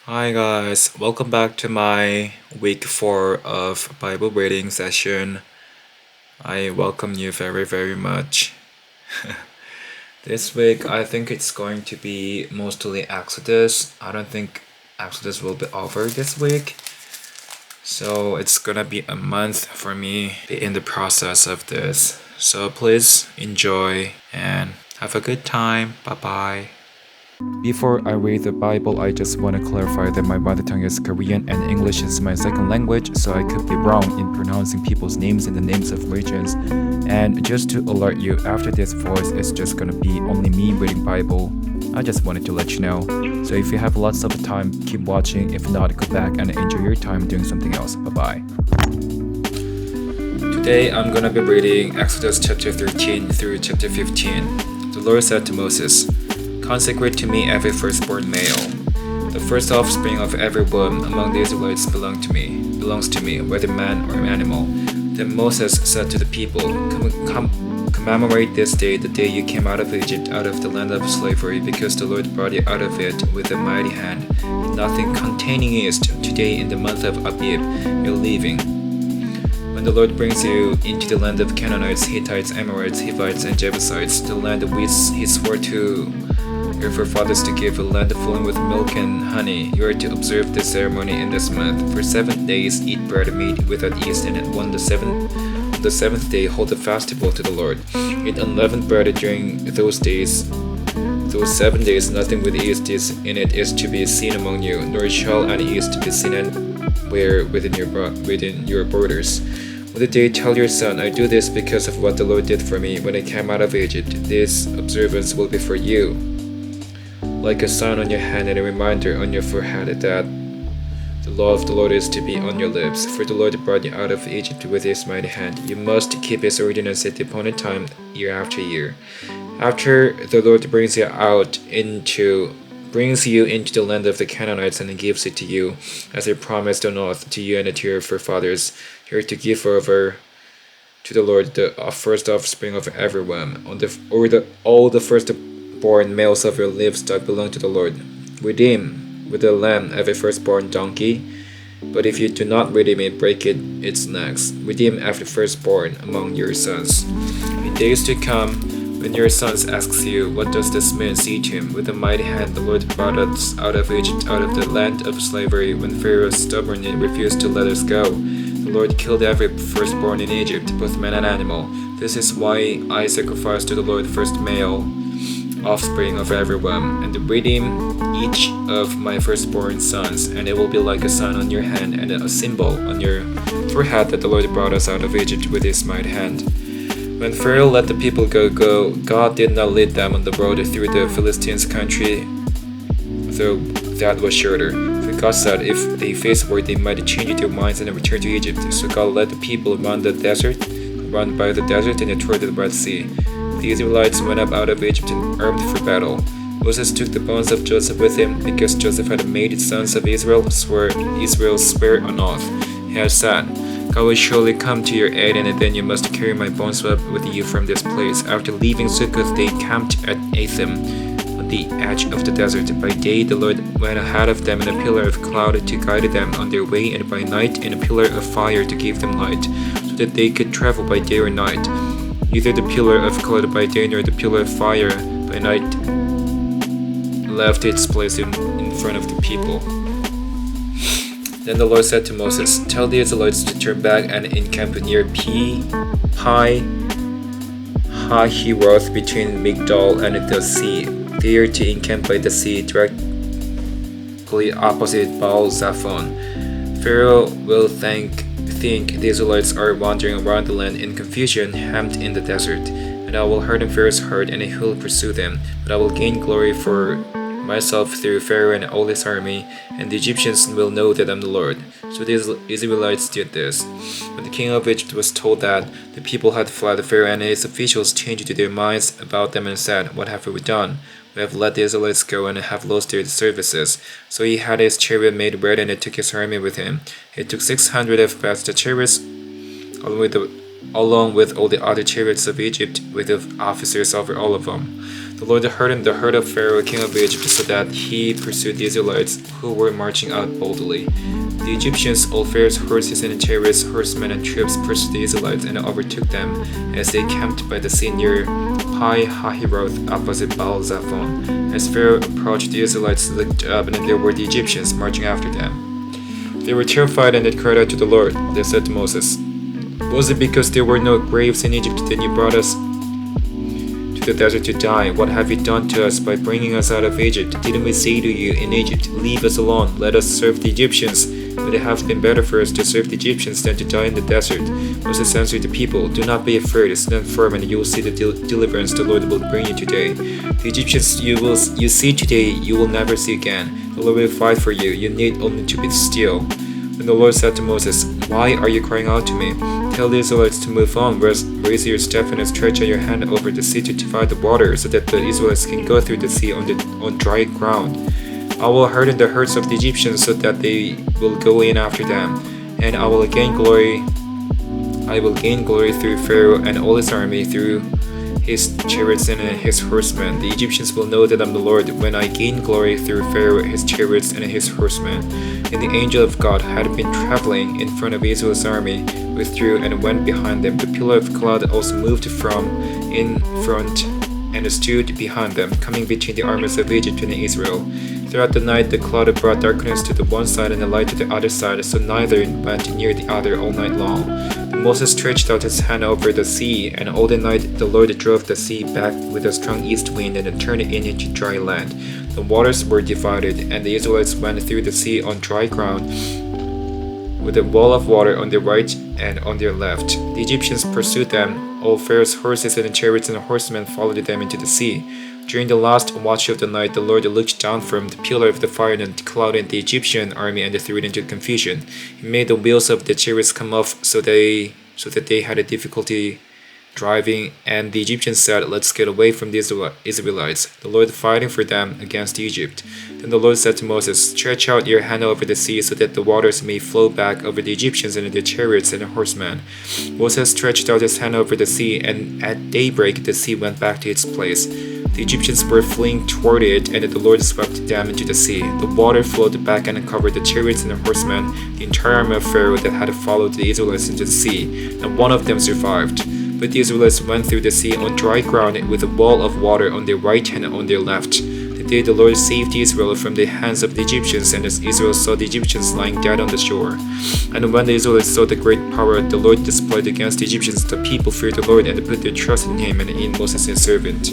Hi guys, welcome back to my week 4 of Bible reading session. I welcome you very much. This week I think it's going to be mostly Exodus. I don't think Exodus will be over this week. So it's gonna be a month for me in the process of this. So please enjoy and have a good time. Bye bye. Before I read the Bible, I just want to clarify that my mother tongue is Korean and English is my second language, so I could be wrong in pronouncing people's names and the names of regions. And just to alert you, after this voice, it's just gonna be only me reading Bible. I just wanted to let you know. So if you have lots of time, keep watching. If not, go back and enjoy your time doing something else. Bye-bye. Today I'm gonna be reading Exodus chapter 13 through chapter 15. The Lord said to Moses, "Consecrate to me every firstborn male. The first offspring of every womb among the Israelites belongs to me, whether man or animal." Then Moses said to the people, Commemorate this day, the day you came out of Egypt, out of the land of slavery, because the Lord brought you out of it with a mighty hand. Nothing containing yeast, today in the month of Abib, you're leaving. When the Lord brings you into the land of Canaanites, Hittites, Amorites, Hivites, and Jebusites, the land which he swore to your forefathers to give, a land flowing with milk and honey, you are to observe this ceremony in this month. For 7 days eat bread and meat without yeast, and on the seventh day hold a festival to the Lord. Eat unleavened bread during those 7 days. Nothing with yeast in it is to be seen among you, nor shall any yeast be seen anywhere within your borders. On the day tell your son, I do this because of what the Lord did for me when I came out of Egypt. This observance will be for you, like a sign on your hand and a reminder on your forehead that the law of the Lord is to be on your lips. For the Lord brought you out of Egypt with his mighty hand. You must keep his ordinance at the appointed time, year after year. After the Lord brings you into the land of the Canaanites and gives it to you, as he promised on oath to you and to your forefathers, you are to give over to the Lord the first offspring of every womb, all the firstborn males of your livestock belong to the Lord. Redeem with the lamb every firstborn donkey, but if you do not redeem it, break its necks. Redeem every firstborn among your sons. In days to come, when your sons asks you, what does this mean? Say to him, with a mighty hand the Lord brought us out of Egypt, out of the land of slavery, when Pharaoh stubbornly refused to let us go. The Lord killed every firstborn in Egypt, both man and animal. This is why I sacrifice to the Lord first male offspring of every womb, and redeem each of my firstborn sons, and it will be like a sign on your hand and a symbol on your forehead that the Lord brought us out of Egypt with his mighty hand. When Pharaoh let the people go, God did not lead them on the road through the Philistines' country, though that was shorter. For God said if they faced war, they might change their minds and return to Egypt. So God led the people around by the desert and toward the Red Sea. The Israelites went up out of Egypt and armed for battle. Moses took the bones of Joseph with him, because Joseph had made the sons of Israel swear an oath. He had said, God will surely come to your aid, and then you must carry my bones up with you from this place. After leaving Succoth, they camped at Etham, on the edge of the desert. By day the Lord went ahead of them in a pillar of cloud to guide them on their way, and by night in a pillar of fire to give them light, so that they could travel by day or night. Neither the pillar of cloud by day nor the pillar of fire by night left its place in front of the people. Then the Lord said to Moses, Tell the Israelites to turn back and encamp near Pi-hahiroth between Migdol and the sea. They are to encamp by the sea directly opposite Baal-Zephon. Pharaoh will think the Israelites are wandering around the land in confusion, hemmed in the desert. And I will harden Pharaoh's heart, and he will pursue them. But I will gain glory for myself through Pharaoh and all his army, and the Egyptians will know that I am the Lord. So the Israelites did this. When the king of Egypt was told that the people had fled, Pharaoh and his officials changed their minds about them and said, What have we done? We have let the Israelites go and have lost their services. So he had his chariot made ready and took his army with him. He took 600 of best chariots, along with all the other chariots of Egypt, with the officers over all of them. The The Lord hardened the heart of Pharaoh, king of Egypt, so that he pursued the Israelites, who were marching out boldly. The Egyptians, all Pharaoh's horses and chariots, horsemen and troops, pursued the Israelites and overtook them as they camped by the sea near Pi-Hahiroth, opposite Baal-Zephon. As Pharaoh approached, the Israelites looked up, and there were the Egyptians marching after them. They were terrified and they cried out to the Lord. They said to Moses, "Was it because there were no graves in Egypt that you brought us to the desert to die? What have you done to us by bringing us out of Egypt? Didn't we say to you in Egypt, 'Leave us alone, let us serve the Egyptians'? Would it have been better for us to serve the Egyptians than to die in the desert?" Moses answered the people, "Do not be afraid, stand firm, and you will see the deliverance the Lord will bring you today. The Egyptians you see today, you will never see again. The Lord will fight for you. You need only to be still." When the Lord said to Moses, "Why are you crying out to me? Tell the Israelites to move on. Raise your staff and stretch out your hand over the sea to divide the water, so that the Israelites can go through the sea on dry ground. I will harden the hearts of the Egyptians so that they will go in after them, and I will gain glory through Pharaoh and all his army, through his chariots and his horsemen. The Egyptians will know that I am the Lord when I gain glory through Pharaoh, his chariots, and his horsemen." And the angel of God had been traveling in front of Israel's army, withdrew and went behind them. The pillar of cloud also moved from in front and stood behind them, coming between the armies of Egypt and Israel. Throughout the night the cloud brought darkness to the one side and the light to the other side, so neither went near the other all night long. Then Moses stretched out his hand over the sea, and all the night the Lord drove the sea back with a strong east wind and turned it into dry land. The waters were divided, and the Israelites went through the sea on dry ground, with a wall of water on their right and on their left. The Egyptians pursued them. All Pharaoh's horses and chariots and horsemen followed them into the sea. During the last watch of the night, the Lord looked down from the pillar of the fire and cloud at the Egyptian army and threw it into confusion. He made the wheels of the chariots come off so that they had a difficulty driving, and the Egyptians said, "Let's get away from the Israelites, the Lord fighting for them against Egypt." Then the Lord said to Moses, "Stretch out your hand over the sea so that the waters may flow back over the Egyptians and their chariots and horsemen." Moses stretched out his hand over the sea, and at daybreak the sea went back to its place. The Egyptians were fleeing toward it, and the Lord swept them into the sea. The water flowed back and covered the chariots and the horsemen, the entire army of Pharaoh that had followed the Israelites into the sea, and one of them survived. But the Israelites went through the sea on dry ground with a wall of water on their right hand and on their left. The day the Lord saved Israel from the hands of the Egyptians, and as Israel saw the Egyptians lying dead on the shore. And when the Israelites saw the great power the Lord displayed against the Egyptians, the people feared the Lord and put their trust in him and in Moses his servant.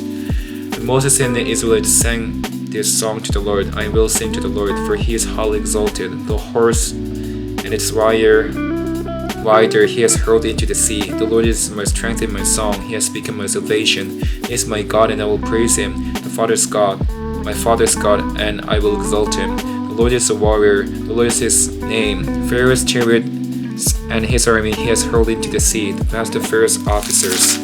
When Moses and the Israelites sang this song to the Lord, "I will sing to the Lord, for he is highly exalted. The horse and its rider he has hurled into the sea. The Lord is my strength and my song. He has become my salvation. He is my God, and I will praise him. My father's God, and I will exalt him. The Lord is a warrior. The Lord is his name. Pharaoh's chariot and his army he has hurled into the sea. The best of Pharaoh's officers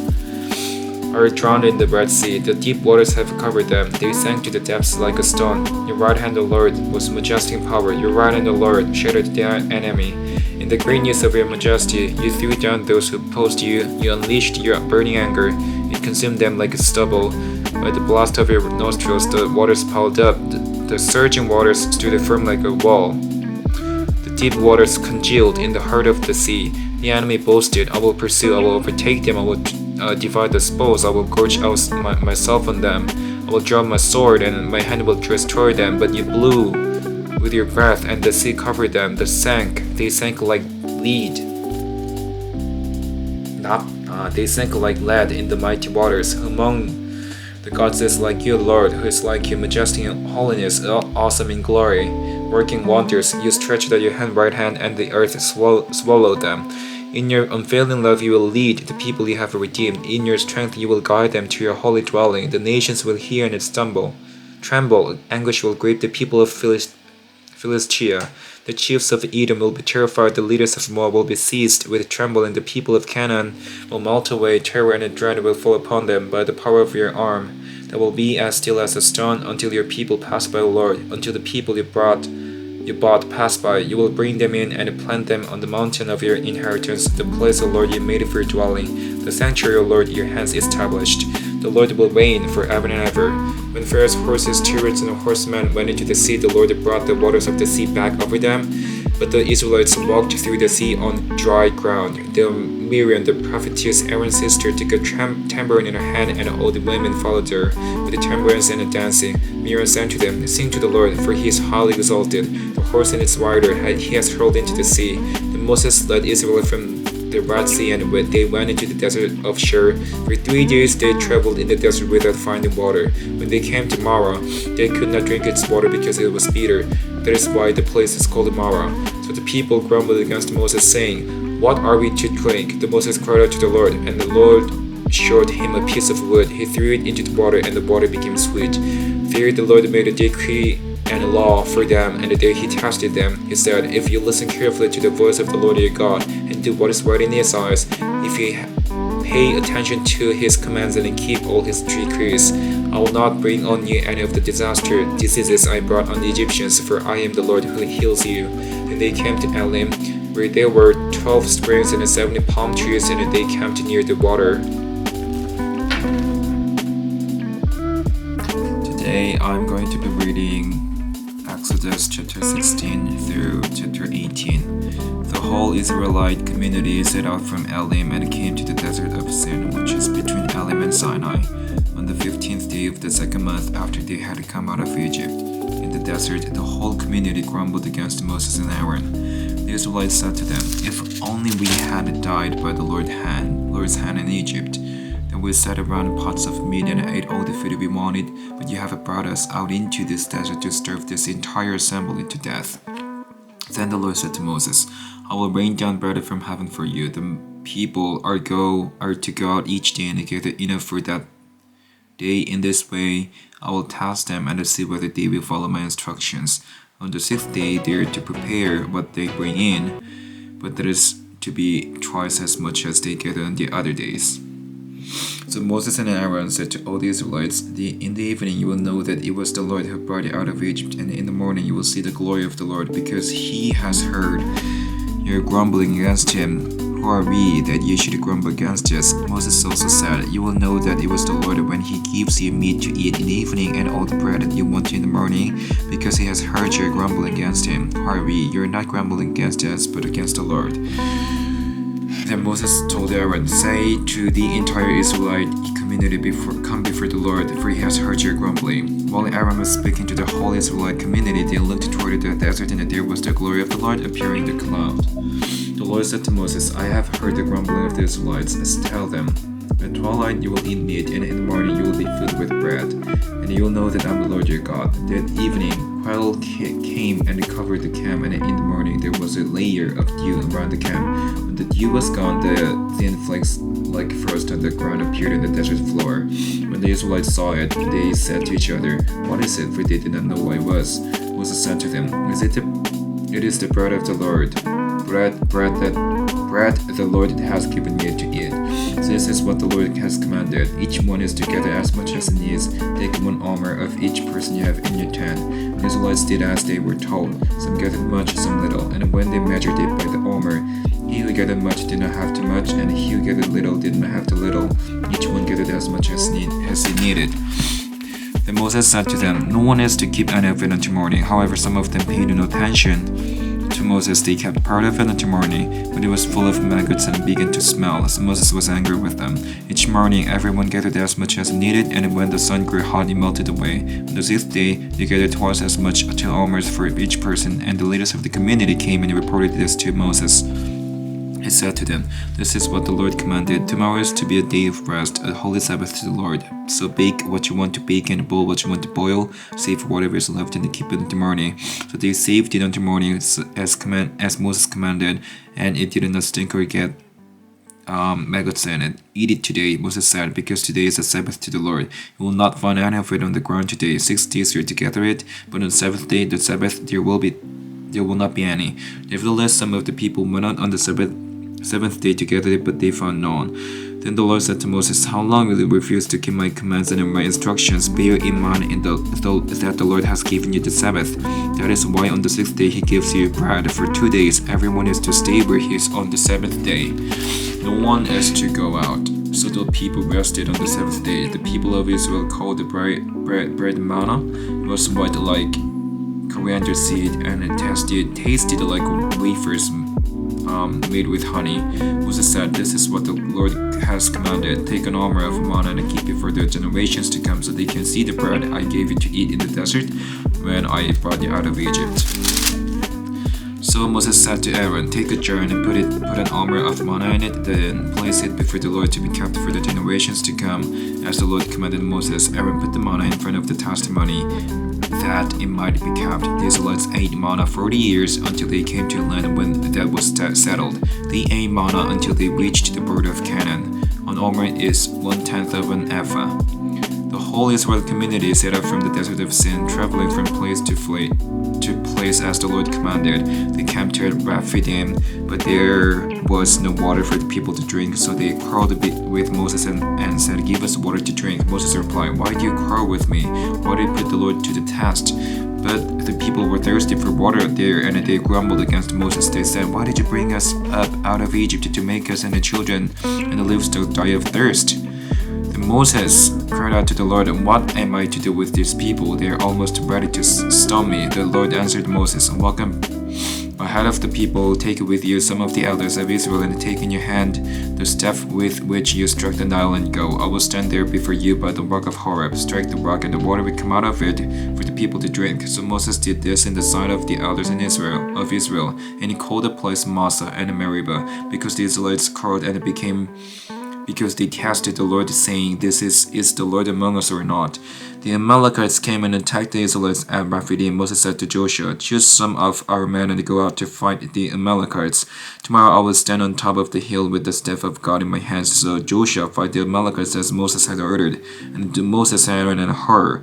are drowned in the Red Sea. The deep waters have covered them. They sank to the depths like a stone. Your right hand, O Lord, was majestic in power. Your right hand, O Lord, shattered the enemy. In the greatness of your majesty, you threw down those who opposed you. You unleashed your burning anger. It consumed them like stubble. By the blast of your nostrils, the waters piled up. The surging waters stood firm like a wall. The deep waters congealed in the heart of the sea. The enemy boasted, "I will pursue, I will overtake them, I will divide the spoils, I will gorge out myself on them. I will draw my sword, and my hand will destroy them." But you blew with your breath, and the sea covered them. They sank like lead. They sank like lead in the mighty waters. Among the gods is like you, Lord, who is like you, majestic in holiness, awesome in glory, working wonders. You stretched out your right hand, and the earth swallowed them. In your unfailing love you will lead the people you have redeemed. In your strength you will guide them to your holy dwelling. The nations will hear and tremble. Anguish will grip the people of Philistia. The chiefs of Edom will be terrified. The leaders of Moab will be seized with trembling. The people of Canaan will melt away. Terror and dread will fall upon them by the power of your arm. They will be as still as a stone until your people pass by, O Lord, until the people you bought pass by. You will bring them in and plant them on the mountain of your inheritance, the place, O Lord, you made for your dwelling, the sanctuary, O Lord, your hands established. The Lord will reign forever and ever. When Pharaoh's horses, chariots, and horsemen went into the sea, the Lord brought the waters of the sea back over them. But the Israelites walked through the sea on dry ground. Then Miriam, the prophetess, Aaron's sister, took a tambourine in her hand, and all the women followed her with the tambourines and the dancing. Miriam sang to them, "Sing to the Lord, for he is highly exalted. The horse and its rider he has hurled into the sea." Then Moses led Israel from the Red Sea, and they went into the desert of Shur. For 3 days they traveled in the desert without finding water. When they came to Marah, they could not drink its water because it was bitter. That is why the place is called Marah. So the people grumbled against Moses, saying, "What are we to drink?" Then Moses cried out to the Lord, and the Lord showed him a piece of wood. He threw it into the water, and the water became sweet. There the Lord made a decree and a law for them, and the day he tested them, he said, "If you listen carefully to the voice of the Lord your God, and do what is right in his eyes, if you pay attention to his commands and keep all his decrees, I will not bring on you any of the diseases I brought on the Egyptians, for I am the Lord who heals you." Then they came to Elim, where there were 12 springs and 70 palm trees, and they camped near the water. Today I'm going to be reading Exodus chapter 16 through chapter 18. The whole Israelite community set out from Elim and came to the desert of Sin, which is between Elim and Sinai, on the 15th day of the second month after they had come out of Egypt. In the desert, the whole community grumbled against Moses and Aaron. The Israelites said to them, "If only we had died by the Lord's hand in Egypt. Then we sat around pots of meat and ate all the food we wanted, but you have brought us out into this desert to starve this entire assembly to death." Then the Lord said to Moses, "I will rain down bread from heaven for you. The people are to go out each day and gather enough for that day. In this way, I will test them and see whether they will follow my instructions. On the 6th day, they are to prepare what they bring in, but that is to be twice as much as they gather on the other days." So Moses and Aaron said to all the Israelites, "In the evening you will know that it was the Lord who brought you out of Egypt, and in the morning you will see the glory of the Lord, because he has heard your grumbling against him. Who are we that you should grumble against us?" Moses also said, "You will know that it was the Lord when he gives you meat to eat in the evening and all the bread that you want in the morning, because he has heard your grumbling against him. Who are we? You are not grumbling against us, but against the Lord." Then Moses told Aaron, "Say to the entire Israelite community, come before the Lord, for he has heard your grumbling." While Aaron was speaking to the whole Israelite community, they looked toward the desert, and there was the glory of the Lord appearing in the cloud. The Lord said to Moses, "I have heard the grumbling of the Israelites. Tell them, at twilight you will eat meat, and in the morning you will be filled with bread, and you will know that I am the Lord your God." That evening, quail came and covered the camp, and in the morning there was a layer of dew around the camp. When the dew was gone, the thin flakes like frost on the ground appeared on the desert floor. When the Israelites saw it, they said to each other, "What is it?" For they did not know what it was. Moses said to them, "It is the bread of the Lord, bread the Lord has given you to eat. So this is what the Lord has commanded. Each one is to gather as much as it needs. Take 1 omer of each person you have in your tent." The Israelites did as they were told. Some gathered much, some little. And when they measured it by the omer, he who gathered much did not have too much, and he who gathered little did not have too little. Each one gathered as much as he needed. Then Moses said to them, "No one is to keep any of it until morning." However, some of them paid no attention to Moses. They kept part of it until morning, but it was full of maggots and began to smell. So Moses was angry with them. Each morning, everyone gathered as much as needed, and when the sun grew hot, it melted away. On the 6th day, they gathered twice as much, 2 omers for each person, and the leaders of the community came and reported this to Moses. He said to them, "This is what the Lord commanded. Tomorrow is to be a day of rest, a holy Sabbath to the Lord. So bake what you want to bake and boil what you want to boil. Save whatever is left and keep it until morning." So they saved it until morning as Moses commanded, and it did not stink or get maggots in it. "Eat it today," Moses said, "because today is a Sabbath to the Lord. You will not find any of it on the ground today. 6 days you are to gather it, but on the 7th day, the Sabbath, there will not be any." Nevertheless, some of the people went out on the seventh day to gather it, but they found none. Then the Lord said to Moses, "How long will you refuse to keep my commands and my instructions? Bear in mind that the Lord has given you the Sabbath. That is why on the 6th day he gives you bread. For 2 days everyone is to stay where he is on the 7th day. No one is to go out." So the people rested on the seventh day. The people of Israel called the bread manna. It was white like coriander seed, and it tasted like wafers made with honey. Moses said, "This is what the Lord has commanded. Take an armor of manna and keep it for the generations to come, so they can see the bread I gave you to eat in the desert when I brought you out of Egypt." So Moses said to Aaron, "Take a jar and put an armor of manna in it, then place it before the Lord to be kept for the generations to come, as the Lord commanded Moses." Aaron put the manna in front of the testimony, that it might be kept. The Israelites ate manna 40 years until they came to a land when that was settled. They ate manna until they reached the border of Canaan. An omer is 1/10 of an ephah. The whole Israel community set out from the desert of Sin, traveling from place to place as the Lord commanded. They camped at Rephidim, but there was no water for the people to drink, so they quarreled with Moses and said, "Give us water to drink." Moses replied, "Why do you quarrel with me? Why do you put the Lord to the test?" But the people were thirsty for water there, and they grumbled against Moses. They said, "Why did you bring us up out of Egypt to make us and the children and the livestock die of thirst?" Moses cried out to the Lord, "What am I to do with these people? They are almost ready to stone me." The Lord answered Moses, "Welcome ahead of the people, take with you some of the elders of Israel, and take in your hand the staff with which you struck the Nile, and go. I will stand there before you by the rock of Horeb. Strike the rock, and the water will come out of it for the people to drink." So Moses did this in the sight of the elders of Israel, and he called the place Massah and Meribah, because the Israelites quarreled, and because they tested the Lord, saying, "Is the Lord among us or not?" The Amalekites came and attacked the Israelites at Rephidim. Moses said to Joshua, "Choose some of our men and go out to fight the Amalekites. Tomorrow I will stand on top of the hill with the staff of God in my hands." So Joshua fought the Amalekites as Moses had ordered, and Moses, Aaron, and Hur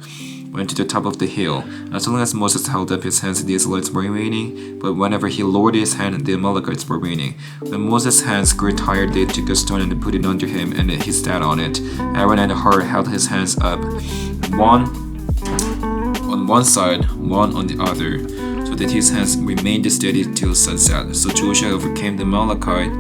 went to the top of the hill. As long as Moses held up his hands, the Israelites were winning, but whenever he lowered his hand, the Amalekites were winning. When Moses' hands grew tired, they took a stone and put it under him, and he sat on it. Aaron and Hur held his hands up, one on one side, one on the other, so that his hands remained steady till sunset. So Joshua overcame the Amalekite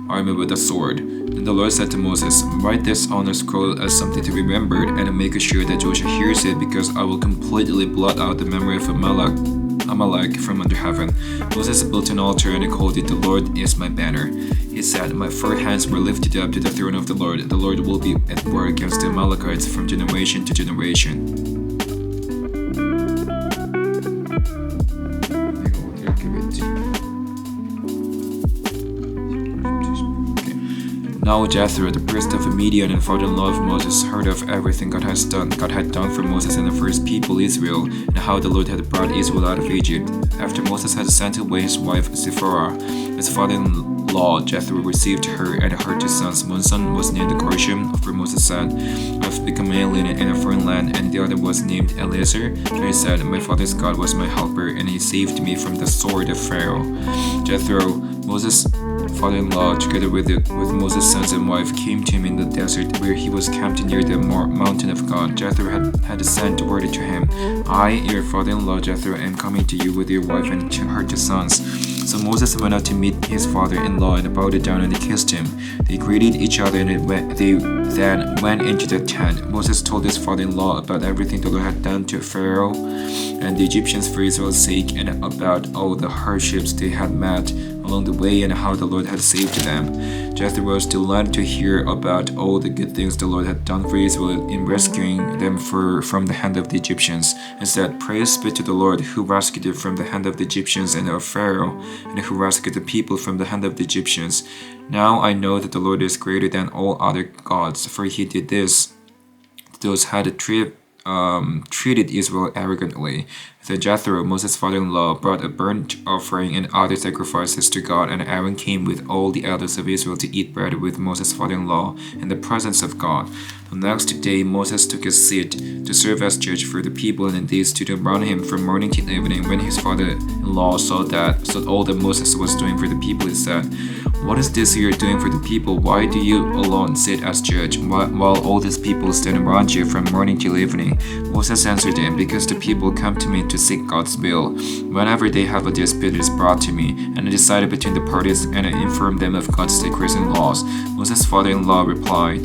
army with a sword. Then the Lord said to Moses, "Write this on a scroll as something to be remembered, and make sure that Joshua hears it, because I will completely blot out the memory of Amalek from under heaven." Moses built an altar and called it, "The Lord is my banner." He said, "My 4 hands were lifted up to the throne of the Lord. The Lord will be at war against the Amalekites from generation to generation." Now Jethro, the priest of Midian and father-in-law of Moses, heard of everything God had done for Moses and the first people Israel, and how the Lord had brought Israel out of Egypt. After Moses had sent away his wife Zipporah, his father-in-law Jethro received her and her 2 sons. One son was named Gershom, for Moses said, "I've become an alien in a foreign land," and the other was named Eleazar. And he said, "My father's God was my helper, and he saved me from the sword of Pharaoh." Jethro, Moses' father-in-law, together with Moses' sons and wife, came to him in the desert, where he was camped near the mountain of God. Jethro had sent word to him, "I, your father-in-law Jethro, am coming to you with your wife and her 2 sons." So Moses went out to meet his father-in-law and bowed down and kissed him. They greeted each other, and they then went into the tent. Moses told his father-in-law about everything the Lord had done to Pharaoh and the Egyptians for Israel's sake, and about all the hardships they had met along the way, and how the Lord had saved them. Jethro was delighted to hear about all the good things the Lord had done for Israel in rescuing them from the hand of the Egyptians, and said, "Praise be to the Lord, who rescued them from the hand of the Egyptians and of Pharaoh, and who rescued the people from the hand of the Egyptians. Now I know that the Lord is greater than all other gods, for he did this. Those had treated Israel arrogantly." Then Jethro, Moses' father-in-law, brought a burnt offering and other sacrifices to God, and Aaron came with all the elders of Israel to eat bread with Moses' father-in-law in the presence of God. The next day Moses took his seat to serve as judge for the people, and they stood around him from morning till evening. When his father-in-law saw all that Moses was doing for the people, he said, "What is this you are doing for the people? Why do you alone sit as judge, while all these people stand around you from morning till evening?" Moses answered him, "Because the people come to me to to seek God's will. Whenever they have a dispute, it is brought to me, and I decide between the parties, and I inform them of God's decrees and laws. Moses' father-in-law replied,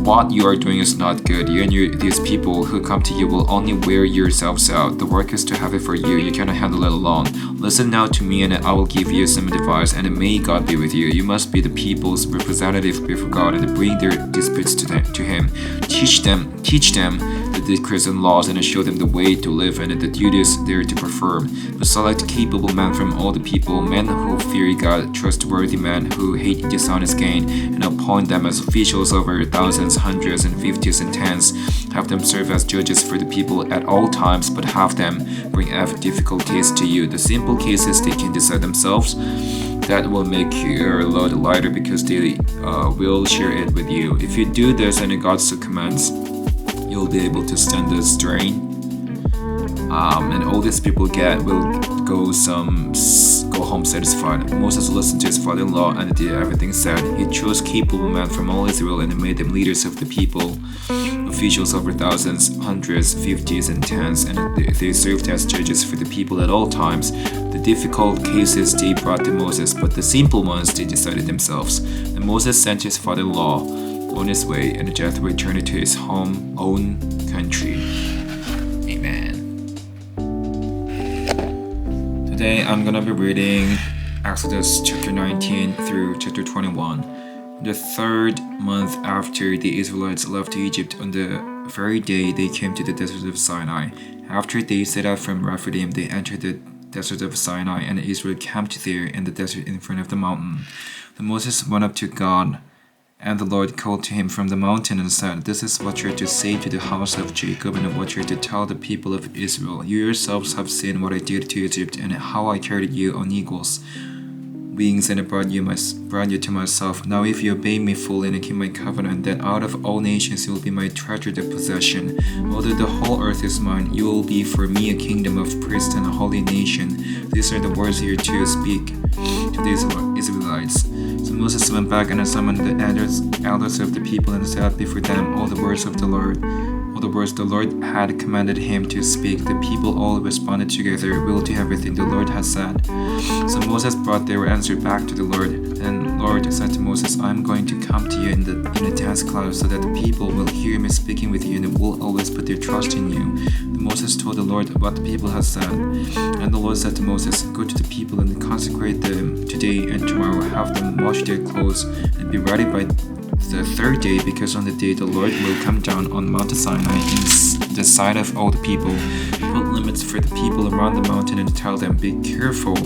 "What you are doing is not good. You and these people who come to you will only wear yourselves out. The work is too heavy for you. You cannot handle it alone. Listen now to me, and I will give you some advice, and may God be with you. You must be the people's representative before God and bring their disputes to Him. Teach them the decrees and laws, and show them the way to live and the duties they are to perform. But select capable men from all the people, men who fear God, trustworthy men who hate dishonest gain, and appoint them as officials over thousands, hundreds, and fifties, and tens. Have them serve as judges for the people at all times, but have them bring every difficult case to you. The simple cases they can decide themselves. That will make your load lighter because they will share it with you. If you do this and God so commands, you'll be able to stand the strain. And all these people will go home satisfied." Moses listened to his father-in-law and did everything said. He chose capable men from all Israel and made them leaders of the people, officials over thousands, hundreds, fifties, and tens, and they served as judges for the people at all times. The difficult cases they brought to Moses, but the simple ones they decided themselves. And Moses sent his father-in-law on his way, and Jethro returned to his own country. Amen. Today I'm gonna be reading Exodus chapter 19 through chapter 21. The third month after the Israelites left Egypt, on the very day they came to the desert of Sinai. After they set out from Rephidim, they entered the desert of Sinai, and Israel camped there in the desert in front of the mountain. Then Moses went up to God, and the Lord called to him from the mountain and said, "This is what you are to say to the house of Jacob, and what you are to tell the people of Israel. You yourselves have seen what I did to Egypt, and how I carried you on eagles' wings and brought you to myself. Now if you obey me fully and keep my covenant, then out of all nations you will be my treasured possession. Although the whole earth is mine, you will be for me a kingdom of priests and a holy nation. These are the words you are to speak to the Israelites." So Moses went back and summoned the elders of the people and said before them all the words of the Lord. All the words the Lord had commanded him to speak. The people all responded together, "We'll do everything the Lord has said." So Moses brought their answer back to the Lord. Then the Lord said to Moses, "I'm going to come to you in a dense cloud, so that the people will hear me speaking with you and will always put their trust in you." Then Moses told the Lord what the people had said. And the Lord said to Moses, "Go to the people and consecrate them today and tomorrow. Have them wash their clothes and be ready by the third day, because on the day the Lord will come down on Mount Sinai in the sight of all the people. Put limits for the people around the mountain and tell them, be careful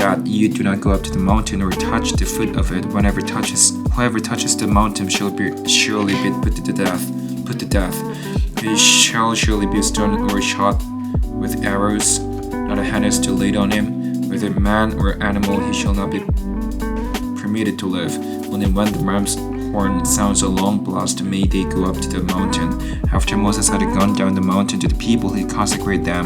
that you do not go up to the mountain or touch the foot of it. Whoever touches the mountain shall surely be put to death. He shall surely be stoned or shot with arrows. Not a hand is to laid on him. Whether man or animal, he shall not be permitted to live. Only when the ram's horn sounds a long blast may they go up to the mountain." After Moses had gone down the mountain to the people, he consecrated them,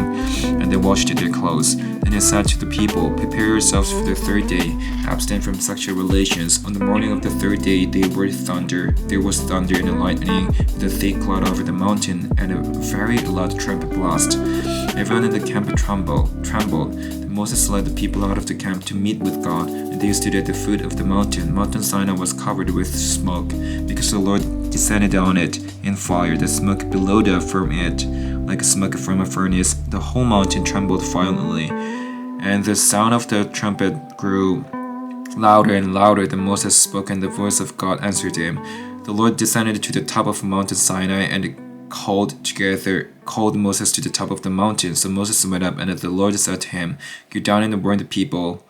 and they washed their clothes. Then he said to the people, "Prepare yourselves for the third day. Abstain from sexual relations." On the morning of the third day there was thunder and lightning, with a thick cloud over the mountain, and a very loud trumpet blast. Everyone in the camp trembled. Moses led the people out of the camp to meet with God, and they stood at the foot of the mountain. Mount Sinai was covered with smoke, because the Lord descended on it in fire. The smoke billowed up from it like smoke from a furnace. The whole mountain trembled violently, and the sound of the trumpet grew louder and louder. Then Moses spoke, and the voice of God answered him. The Lord descended to the top of Mount Sinai and called Moses to the top of the mountain. So Moses went up, and the Lord said to him, "Go down and warn the people,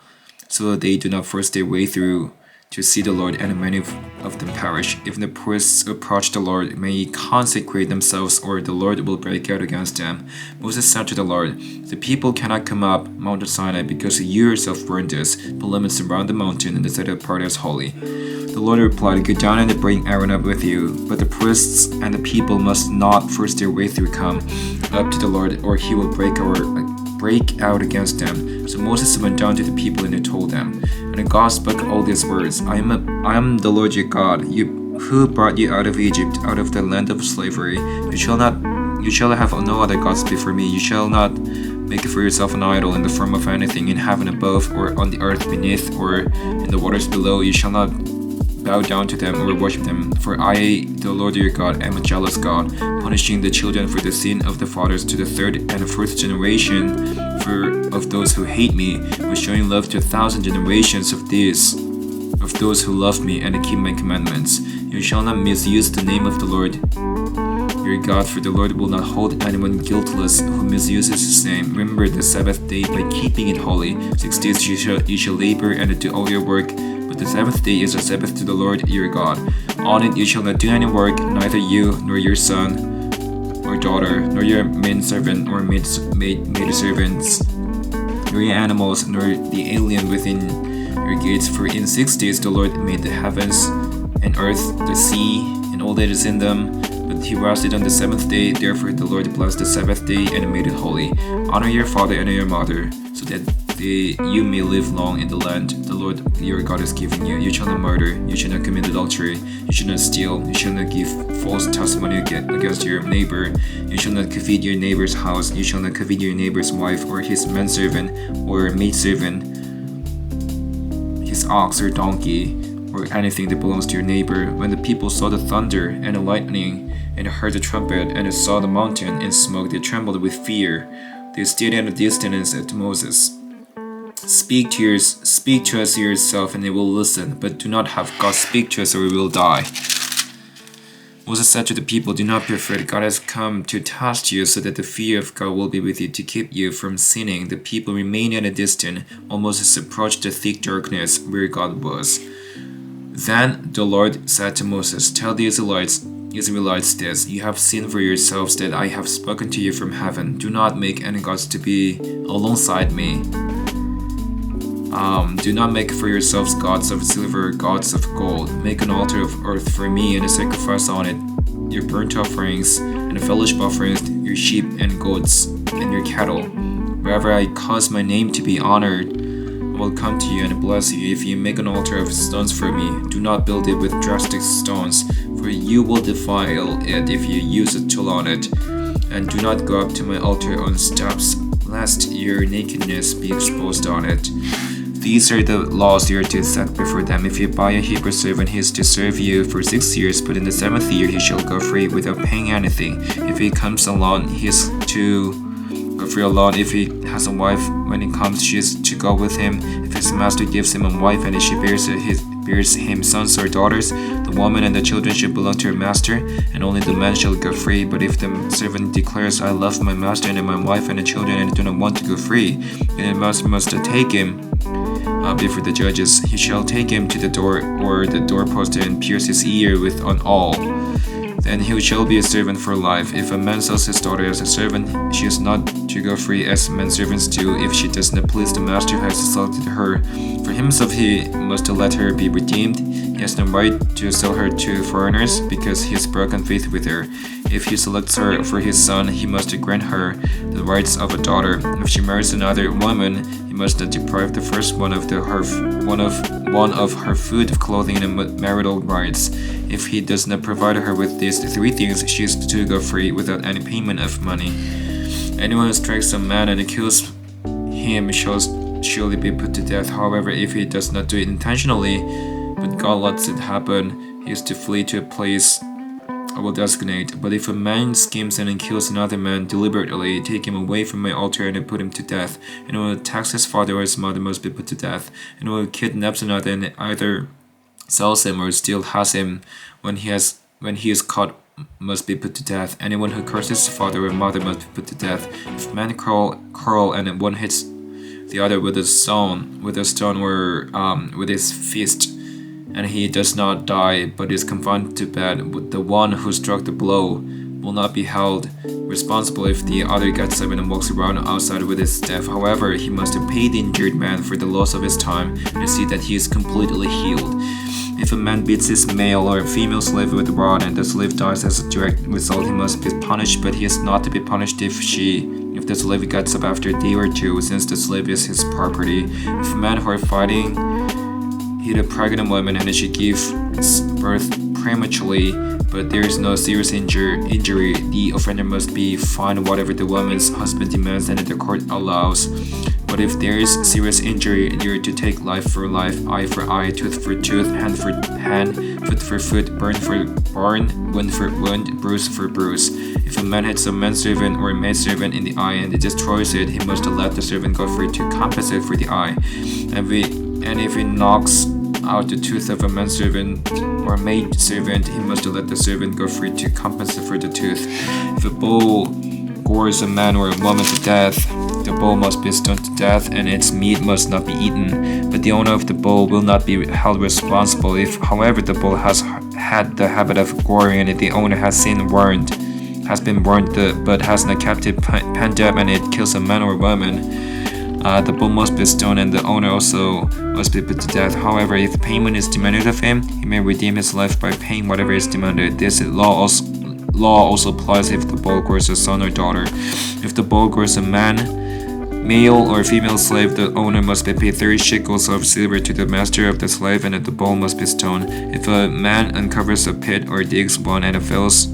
so that they do not force their way through to see the Lord, and many of them perish. If the priests approach the Lord, may consecrate themselves, or the Lord will break out against them." Moses said to the Lord, "The people cannot come up Mount Sinai, because you yourself warned us. Put limits around the mountain and set apart as holy." The Lord replied, "Go down and bring Aaron up with you, but the priests and the people must not force their way through come up to the Lord, or he will break out against them." So Moses went down to the people and told them. And God spoke all these words, I am the Lord your God, who brought you out of Egypt, out of the land of slavery. You You shall have no other gods before me. You shall not make for yourself an idol in the form of anything in heaven above, or on the earth beneath, or in the waters below. You shall not bow down to them or worship them. For I, the Lord your God, am a jealous God, punishing the children for the sin of the fathers to the third and fourth generation of those who hate me, but showing love to 1,000 generations of those who love me and keep my commandments. You shall not misuse the name of the Lord your God, for the Lord will not hold anyone guiltless who misuses his name. Remember the Sabbath day by keeping it holy. 6 days you shall labor and do all your work, but the seventh day is a Sabbath to the Lord your God. On it you shall not do any work, neither you, nor your son or daughter, nor your maidservant or maidservants, nor your animals, nor the alien within your gates. For in 6 days the Lord made the heavens and earth, the sea, and all that is in them, but he rested on the seventh day. Therefore the Lord blessed the Sabbath day and made it holy. Honor your father and your mother, so that you may live long in the land the Lord your God is giving you. You shall not murder, you shall not commit adultery, you shall not steal, you shall not give false testimony against your neighbor, you shall not covet your neighbor's house, you shall not covet your neighbor's wife, or his manservant or maidservant, his ox or donkey, or anything that belongs to your neighbor. When the people saw the thunder and the lightning, and heard the trumpet, and saw the mountain in smoke, they trembled with fear. They stayed at a distance and said to Moses, Speak to us yourself, and they will listen, but do not have God speak to us, or we will die. Moses said to the people, Do not be afraid. God has come to test you, so that the fear of God will be with you, to keep you from sinning. The people remained at a distance, while Moses approached the thick darkness where God was. Then the Lord said to Moses, Tell the Israelites this, You have seen for yourselves that I have spoken to you from heaven. Do not make any gods to be alongside me. Do not make for yourselves gods of silver, gods of gold. Make an altar of earth for me, and sacrifice on it your burnt offerings and fellowship offerings, your sheep and goats and your cattle. Wherever I cause my name to be honored, I will come to you and bless you. If you make an altar of stones for me, do not build it with drastic stones, for you will defile it if you use a tool on it. And do not go up to my altar on steps, lest your nakedness be exposed on it. These are the laws you are to set before them. If you buy a Hebrew servant, he is to serve you for 6 years, but in the 7th year he shall go free without paying anything. If he comes alone, he is to go free alone. If he has a wife, when he comes, she is to go with him. If his master gives him a wife and she bears him sons or daughters, the woman and the children should belong to her master, and only the man shall go free. But if the servant declares, I love my master and my wife and the children, and do not want to go free, then the master must take him before the judges. He shall take him to the door or the doorpost and pierce his ear with an awl. Then he shall be a servant for life. If a man sells his daughter as a servant, she is not to go free as menservants do, if she does not please the master who has selected her. For himself he must let her be redeemed. He has no right to sell her to foreigners, because he has broken faith with her. If he selects her for his son, he must grant her the rights of a daughter. If she marries another woman, he must not deprive the first one of her food, clothing, and marital rights. If he does not provide her with these 3 things, she is to go free without any payment of money. Anyone who strikes a man and kills him shall surely be put to death. However, if he does not do it intentionally, but God lets it happen, he is to flee to a place I will designate. But if a man schemes and kills another man deliberately, take him away from my altar and put him to death. And who attacks his father or his mother must be put to death. And who kidnaps another and either sells him or still has him when he is caught must be put to death. Anyone who curses his father or mother must be put to death. If a man quarrel and one hits the other with a stone or with his fist, and he does not die but is confined to bed, the one who struck the blow will not be held responsible if the other gets up and walks around outside with his staff. However, he must pay the injured man for the loss of his time and see that he is completely healed. If a man beats his male or female slave with a rod and the slave dies as a direct result, he must be punished, but he is not to be punished if the slave gets up after a day or two, since the slave is his property. If a man who are fighting hit a pregnant woman and she gives birth prematurely, but there is no serious injury, the offender must be fined whatever the woman's husband demands and the court allows. But if there is serious injury, they are to take life for life, eye for eye, tooth for tooth, hand for hand, foot for foot, burn for burn, wound for wound, bruise for bruise. If a man hits a manservant or a maidservant in the eye and destroys it, he must let the servant go free to compensate for the eye. And if he knocks out the tooth of a manservant or maidservant, he must let the servant go free to compensate for the tooth. If a bull gores a man or a woman to death, the bull must be stoned to death, and its meat must not be eaten. But the owner of the bull will not be held responsible if, however, the bull has had the habit of goring and the owner has been warned, but has not kept it penned up, and it kills a man or a woman. The bull must be stoned, and the owner also must be put to death. However, if payment is demanded of him, he may redeem his life by paying whatever is demanded. This law also applies if the bull gores a son or daughter. If the bull gores a man, male or female slave, the owner must pay 30 shekels of silver to the master of the slave, and the bull must be stoned. If a man uncovers a pit or digs one and fails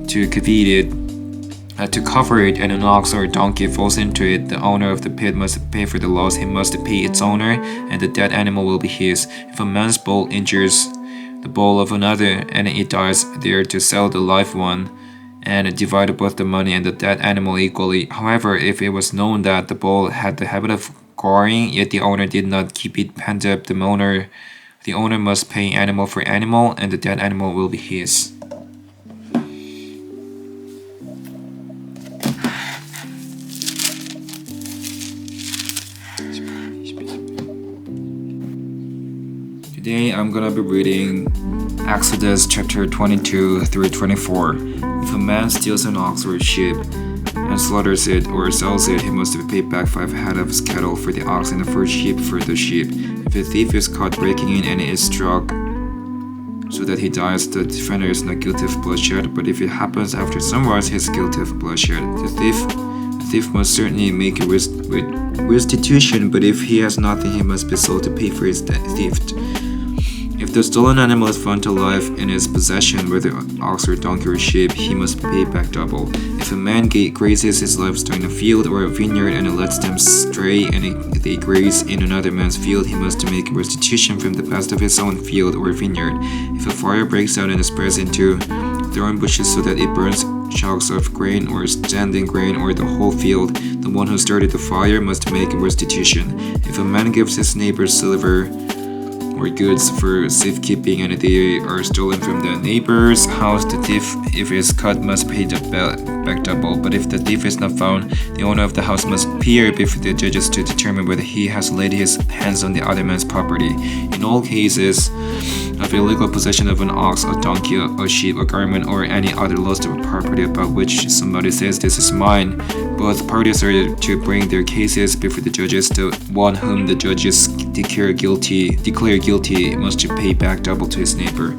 to cover it, and an ox or a donkey falls into it, the owner of the pit must pay for the loss. He must pay its owner, and the dead animal will be his. If a man's bull injures the bull of another and it dies, they are to sell the live one and divide both the money and the dead animal equally. However, if it was known that the bull had the habit of goring, yet the owner did not keep it penned up, the owner must pay animal for animal, and the dead animal will be his. Today I'm gonna be reading Exodus chapter 22 through 24. If a man steals an ox or a sheep and slaughters it or sells it, he must be paid back 5 head of his cattle for the ox and the 1 sheep for the sheep. If a thief is caught breaking in and is struck so that he dies, the defender is not guilty of bloodshed, but if it happens after sunrise, he is guilty of bloodshed. The thief must certainly make a restitution, but if he has nothing, he must be sold to pay for his theft. If the stolen animal is found alive in his possession, whether ox or donkey or sheep, he must pay back double. If a man grazes his livestock in a field or a vineyard and lets them stray and they graze in another man's field, he must make restitution from the best of his own field or vineyard. If a fire breaks out and spreads into thorn bushes so that it burns chunks of grain or standing grain or the whole field, the one who started the fire must make restitution. If a man gives his neighbor silver or goods for safekeeping and they are stolen from the neighbor's house, the thief, if he is caught, must pay back double. But if the thief is not found, the owner of the house must appear before the judges to determine whether he has laid his hands on the other man's property. In all cases of illegal possession of an ox, a donkey, a sheep, a garment, or any other lost property about which somebody says this is mine, both parties are to bring their cases before the judges. The one whom the judges declare guilty must pay back double to his neighbor.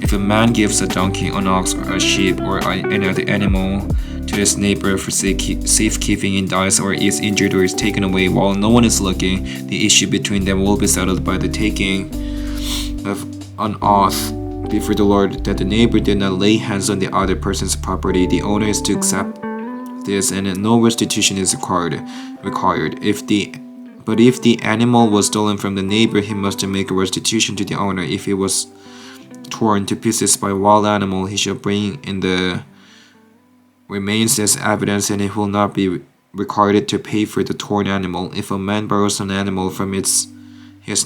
If a man gives a donkey, an ox, or a sheep, or any other animal to his neighbor for safekeeping and dies or is injured or is taken away while no one is looking, the issue between them will be settled by the taking of an oath before the Lord that the neighbor did not lay hands on the other person's property. The owner is to accept this, and no restitution is required. But if the animal was stolen from the neighbor, he must make a restitution to the owner. If it was torn to pieces by a wild animal, he shall bring in the remains as evidence, and it will not be required to pay for the torn animal. If a man borrows an animal from his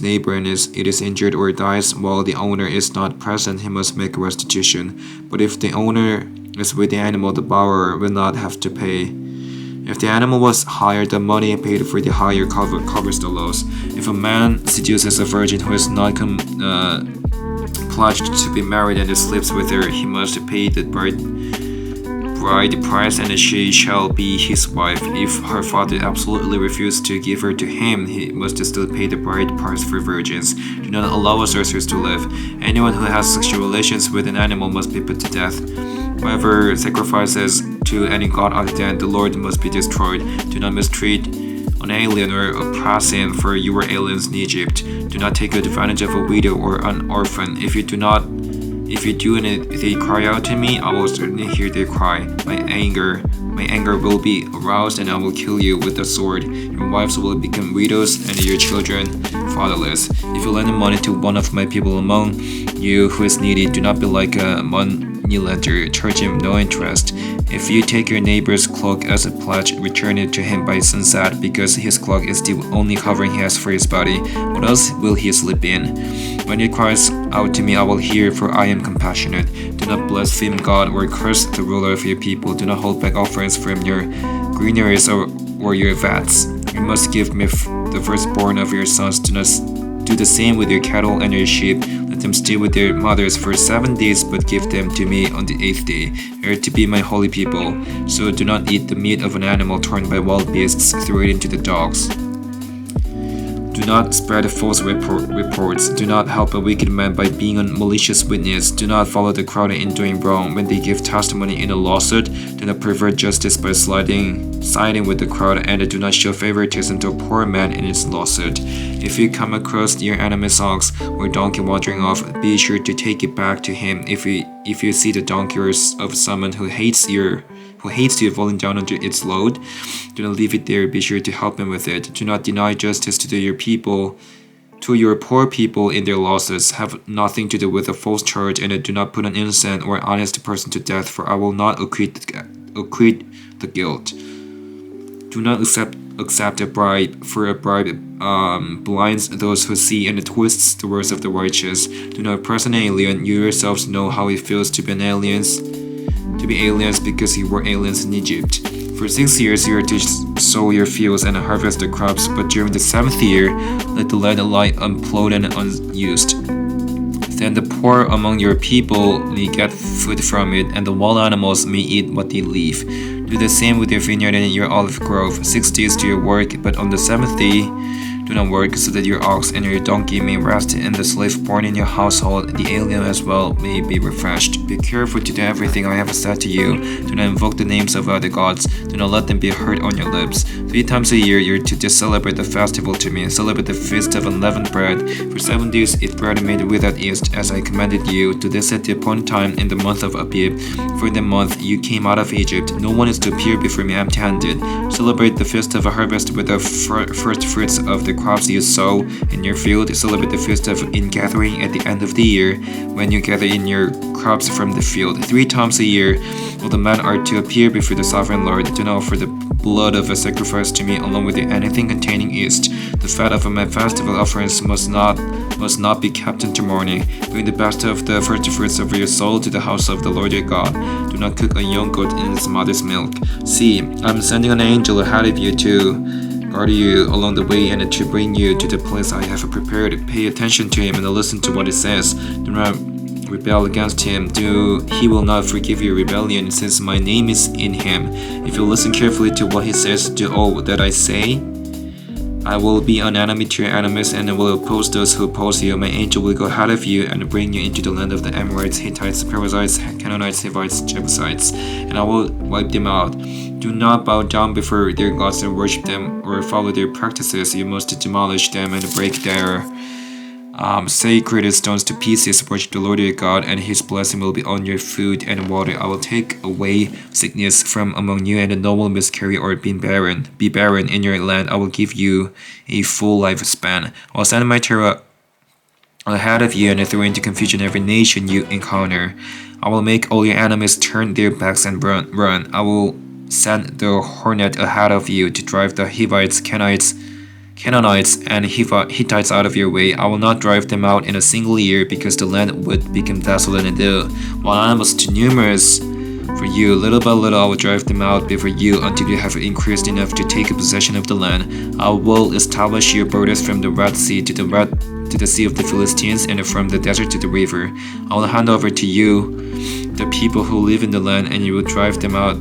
neighbor and it is injured or dies while the owner is not present, he must make a restitution. But if the owner is with the animal, the borrower will not have to pay. If the animal was hired, the money paid for the hire covers the loss. If a man seduces a virgin who is not pledged to be married and sleeps with her, he must pay the bride price, and she shall be his wife. If her father absolutely refused to give her to him, he must still pay the bride price for virgins. Do not allow a sorceress to live. Anyone who has sexual relations with an animal must be put to death. Whoever sacrifices to any god other than the Lord must be destroyed. Do not mistreat an alien or oppress him, for you were aliens in Egypt. Do not take advantage of a widow or an orphan. If you do not If you do and they cry out to me, I will certainly hear their cry. My anger will be aroused, and I will kill you with the sword. Your wives will become widows, and your children fatherless. If you lend money to one of my people among you who is needy, do not be like a moneylender. Charge him no interest. If you take your neighbor's cloak as a pledge, return it to him by sunset, because his cloak is the only covering he has for his body. What else will he sleep in? When he cries out to me, I will hear, for I am compassionate. Do not blaspheme God or curse the ruler of your people. Do not hold back offerings from your granaries or your vats. You must give me the firstborn of your sons. Do not do the same with your cattle and your sheep. Let them stay with their mothers for 7 days, but give them to me on the 8th day. They are to be my holy people. So do not eat the meat of an animal torn by wild beasts. Throw it into the dogs. Do not spread false reports. Do not help a wicked man by being a malicious witness. Do not follow the crowd in doing wrong when they give testimony in a lawsuit. Do not pervert justice by siding with the crowd, and do not show favoritism to a poor man in his lawsuit. If you come across your enemy's ox or donkey wandering off, be sure to take it back to him. If you see the donkey of someone who hates you falling down under its load, do not leave it there. Be sure to help him with it. Do not deny justice to your poor people in their losses. Have nothing to do with a false charge, and do not put an innocent or honest person to death, for I will not acquit the guilt. Do not accept a bribe, for a bribe blinds those who see and twists the words of the righteous. Do not oppress an alien. You yourselves know how it feels to be aliens, because you were aliens in Egypt. For 6 years you are to sow your fields and harvest the crops, but during the 7th year let the land lie unplowed and unused. Then the poor among your people may get food from it, and the wild animals may eat what they leave. Do the same with your vineyard and your olive grove. 6 days do your work, but on the 7th day do not work, so that your ox and your donkey may rest, and the slave born in your household, the alien as well, may be refreshed. Be careful to do everything I have said to you. Do not invoke the names of other gods. Do not let them be heard on your lips. 3 times a year you are to celebrate the festival to me. Celebrate the feast of unleavened bread. For 7 days eat bread made without yeast, as I commanded you. Do this at the appointed time in the month of Abib. For in the month you came out of Egypt. No one is to appear before me empty-handed. Celebrate the feast of harvest with the first fruits of the crops you sow in your field. Celebrate the feast of ingathering at the end of the year, when you gather in your crops from the field. 3 times a year all the men are to appear before the sovereign Lord. Do not offer the blood of a sacrifice to me along with anything containing yeast. The fat of my festival offerings must not be kept until morning. Bring the best of the first fruits of your soul to the house of the Lord your God. Do not cook a young goat in its mother's milk. See, I am sending an angel ahead of you to guard you along the way and to bring you to the place I have prepared. Pay attention to him and listen to what he says. Do not rebel against him. He will not forgive your rebellion, since my name is in him. If you listen carefully to what he says, do all that I say, I will be an enemy to your enemies, and I will oppose those who oppose you. My angel will go ahead of you and bring you into the land of the Amorites, Hittites, Perizzites, Canaanites, Hivites, Jebusites, and I will wipe them out. Do not bow down before their gods and worship them or follow their practices. You must demolish them and break their sacred stones to pieces. Worship the Lord your God, and his blessing will be on your food and water. I will take away sickness from among you, and no one will miscarry or be barren in your land. I will give you a full lifespan. I will send my terror ahead of you and throw into confusion every nation you encounter. I will make all your enemies turn their backs and run. I will send the hornet ahead of you to drive the Hivites, Canaanites, and Hittites out of your way. I will not drive them out in a single year, because the land would become desolate, and the wild animals too numerous for you. Little by little I will drive them out before you until you have increased enough to take possession of the land. I will establish your borders from the Red Sea to the Sea of the Philistines, and from the desert to the river. I will hand over to you the people who live in the land, and you will drive them out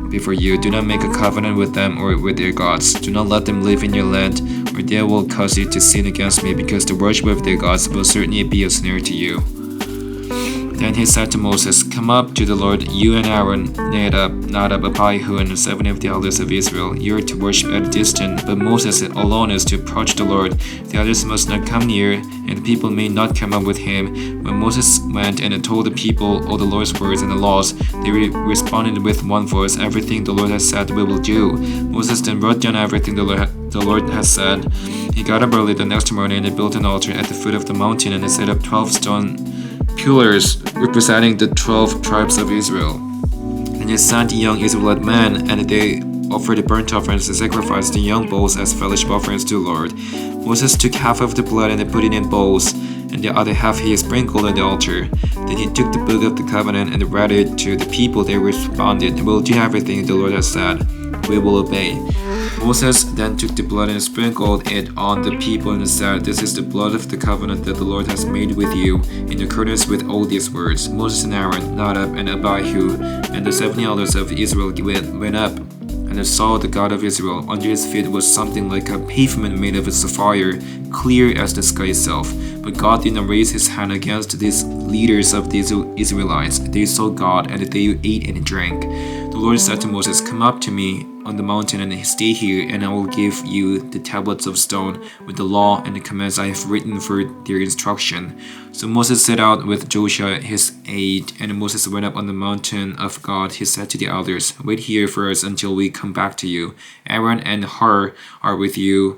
before you. Do not make a covenant with them or with their gods. Do not let them live in your land, or they will cause you to sin against me, because the worship of their gods will certainly be a snare to you. Then he said to Moses, "Come up to the Lord, you and Aaron, Nadab, Abihu, and 70 of the elders of Israel. You are to worship at a distance, but Moses alone is to approach the Lord. The others must not come near, and the people may not come up with him." When Moses went and told the people all the Lord's words and the laws, they responded with one voice, "Everything the Lord has said we will do." Moses then wrote down everything the Lord has said. He got up early the next morning and built an altar at the foot of the mountain, and he set up 12 stone pillars representing the 12 tribes of Israel. And he sent young Israelite men, and they offered the burnt offerings and sacrificed the young bulls as fellowship offerings to the Lord. Moses took half of the blood and put it in bowls, and the other half he sprinkled on the altar. Then he took the book of the covenant and read it to the people. They responded, "We will do everything the Lord has said. We will obey." Moses then took the blood and sprinkled it on the people and said, "This is the blood of the covenant that the Lord has made with you, in accordance with all these words." Moses and Aaron, Nadab and Abihu, and the 70 elders of Israel went up, and they saw the God of Israel. Under his feet was something like a pavement made of sapphire, clear as the sky itself. But God did not raise his hand against these leaders of the Israelites. They saw God, and they ate and drank. The Lord said to Moses, "Come up to me on the mountain and stay here, and I will give you the tablets of stone with the law and the commands I have written for their instruction." So Moses set out with Joshua his aide, and Moses went up on the mountain of God. He said to the elders, "Wait here for us until we come back to you. Aaron and Hur are with you,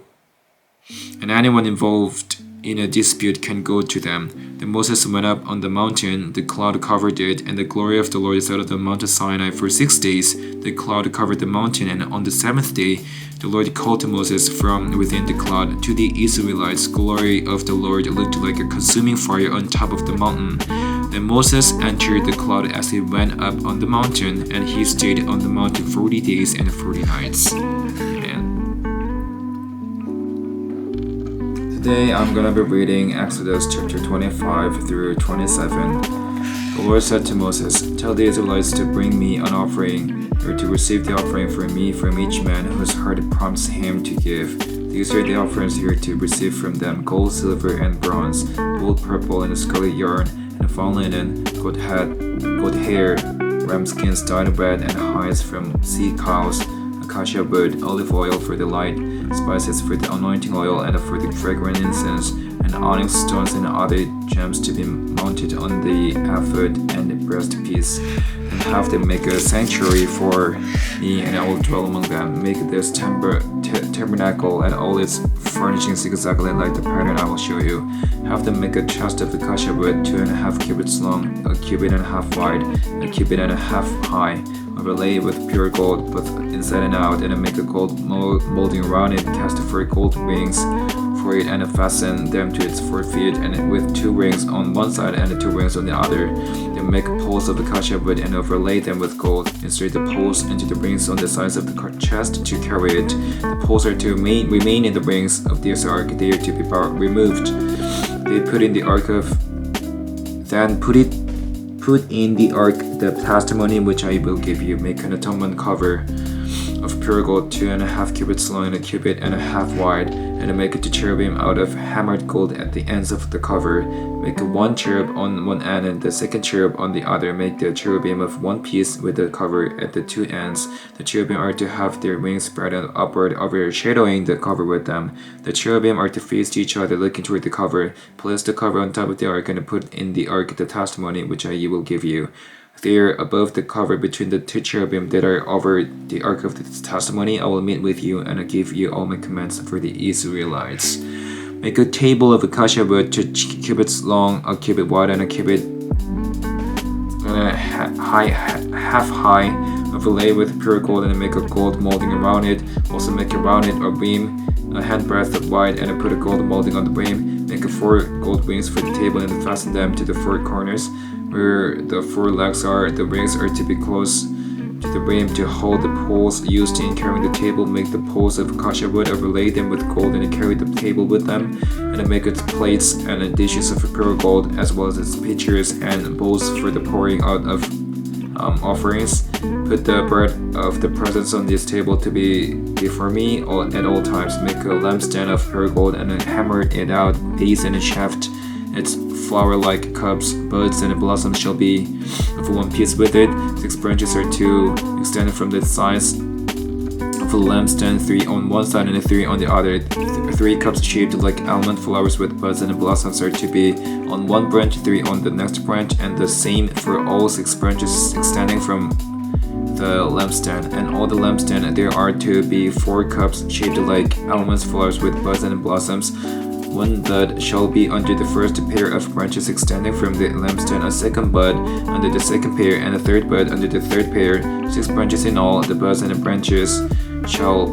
and anyone involved in a dispute can go to them." Then Moses went up on the mountain, the cloud covered it, and the glory of the Lord is out of the Mount Sinai for 6 days. The cloud covered the mountain, and on the 7th day the Lord called to Moses from within the cloud. To the Israelites, glory of the Lord looked like a consuming fire on top of the mountain. Then Moses entered the cloud as he went up on the mountain, and he stayed on the mountain 40 days and 40 nights. Today I'm going to be reading Exodus chapter 25 through 27. The Lord said to Moses, "Tell the Israelites to bring me an offering, or to receive the offering from me from each man whose heart prompts him to give. These are the offerings here to receive from them: gold, silver, and bronze, wool, purple, and scarlet yarn, and fine linen, goat hair, ram skins dyed red, and hides from sea cows, acacia wood, olive oil for the light, spices for the anointing oil and for the fragrant incense, and onyx stones and other gems to be mounted on the ephod and the breastpiece. And have them make a sanctuary for me, and I will dwell among them. Make this tabernacle and all its furnishings exactly like the pattern I will show you. Have them make a chest of acacia wood, 2.5 cubits long, a cubit and a half wide, a cubit and a half high, overlay with pure gold, both inside and out, and make a gold molding around it. Cast 4 gold wings for it, and fasten them to its 4 feet, and with 2 rings on one side and 2 rings on the other. Then make poles of acacia wood and overlay them with gold. Insert the poles into the rings on the sides of the chest to carry it. The poles are to remain in the rings of this ark. They are to be removed. They put in the ark the testimony which I will give you. Make an atonement cover of pure gold, 2.5 cubits long and a cubit and a half wide, and make the cherubim out of hammered gold at the ends of the cover. Make 1 cherub on one end and the 2nd cherub on the other. Make the cherubim of one piece with the cover at the 2 ends. The cherubim are to have their wings spread upward, overshadowing the cover with them. The cherubim are to face each other, looking toward the cover. Place the cover on top of the ark and put in the ark the testimony which I will give you. There, above the cover between the 2 cherubim that are over the ark of the testimony, I will meet with you, and I give you all my commands for the Israelites. Make a table of acacia wood, 2 cubits long, a cubit wide, and a cubit and a half high, overlay with pure gold, and make a gold molding around it. Also make around it a beam, a handbreadth wide, and put a gold molding on the beam. Make 4 gold wings for the table, and fasten them to the 4 corners. Where the 4 legs are, the rings are to be close to the rim to hold the poles used in carrying the table. Make the poles of acacia wood, overlay them with gold, and carry the table with them. And make its plates and dishes of pure gold, as well as its pitchers and bowls for the pouring out of offerings. Put the bread of the presence on this table to be before me at all times. Make a lampstand of pure gold, and hammer it out, base and shaft, its flower-like cups, buds, and blossoms shall be of one piece with it. 6 branches are to extend from the sides of a lampstand, 3 on one side and 3 on the other. 3 cups shaped like almond flowers with buds and blossoms are to be on one branch, 3 on the next branch, and the same for all 6 branches extending from the lampstand. And all the lampstand there are to be 4 cups shaped like almond flowers with buds and blossoms. 1 bud shall be under the first pair of branches extending from the lampstand, a second bud under the second pair, and a third bud under the third pair. 6 branches in all. The buds and the branches shall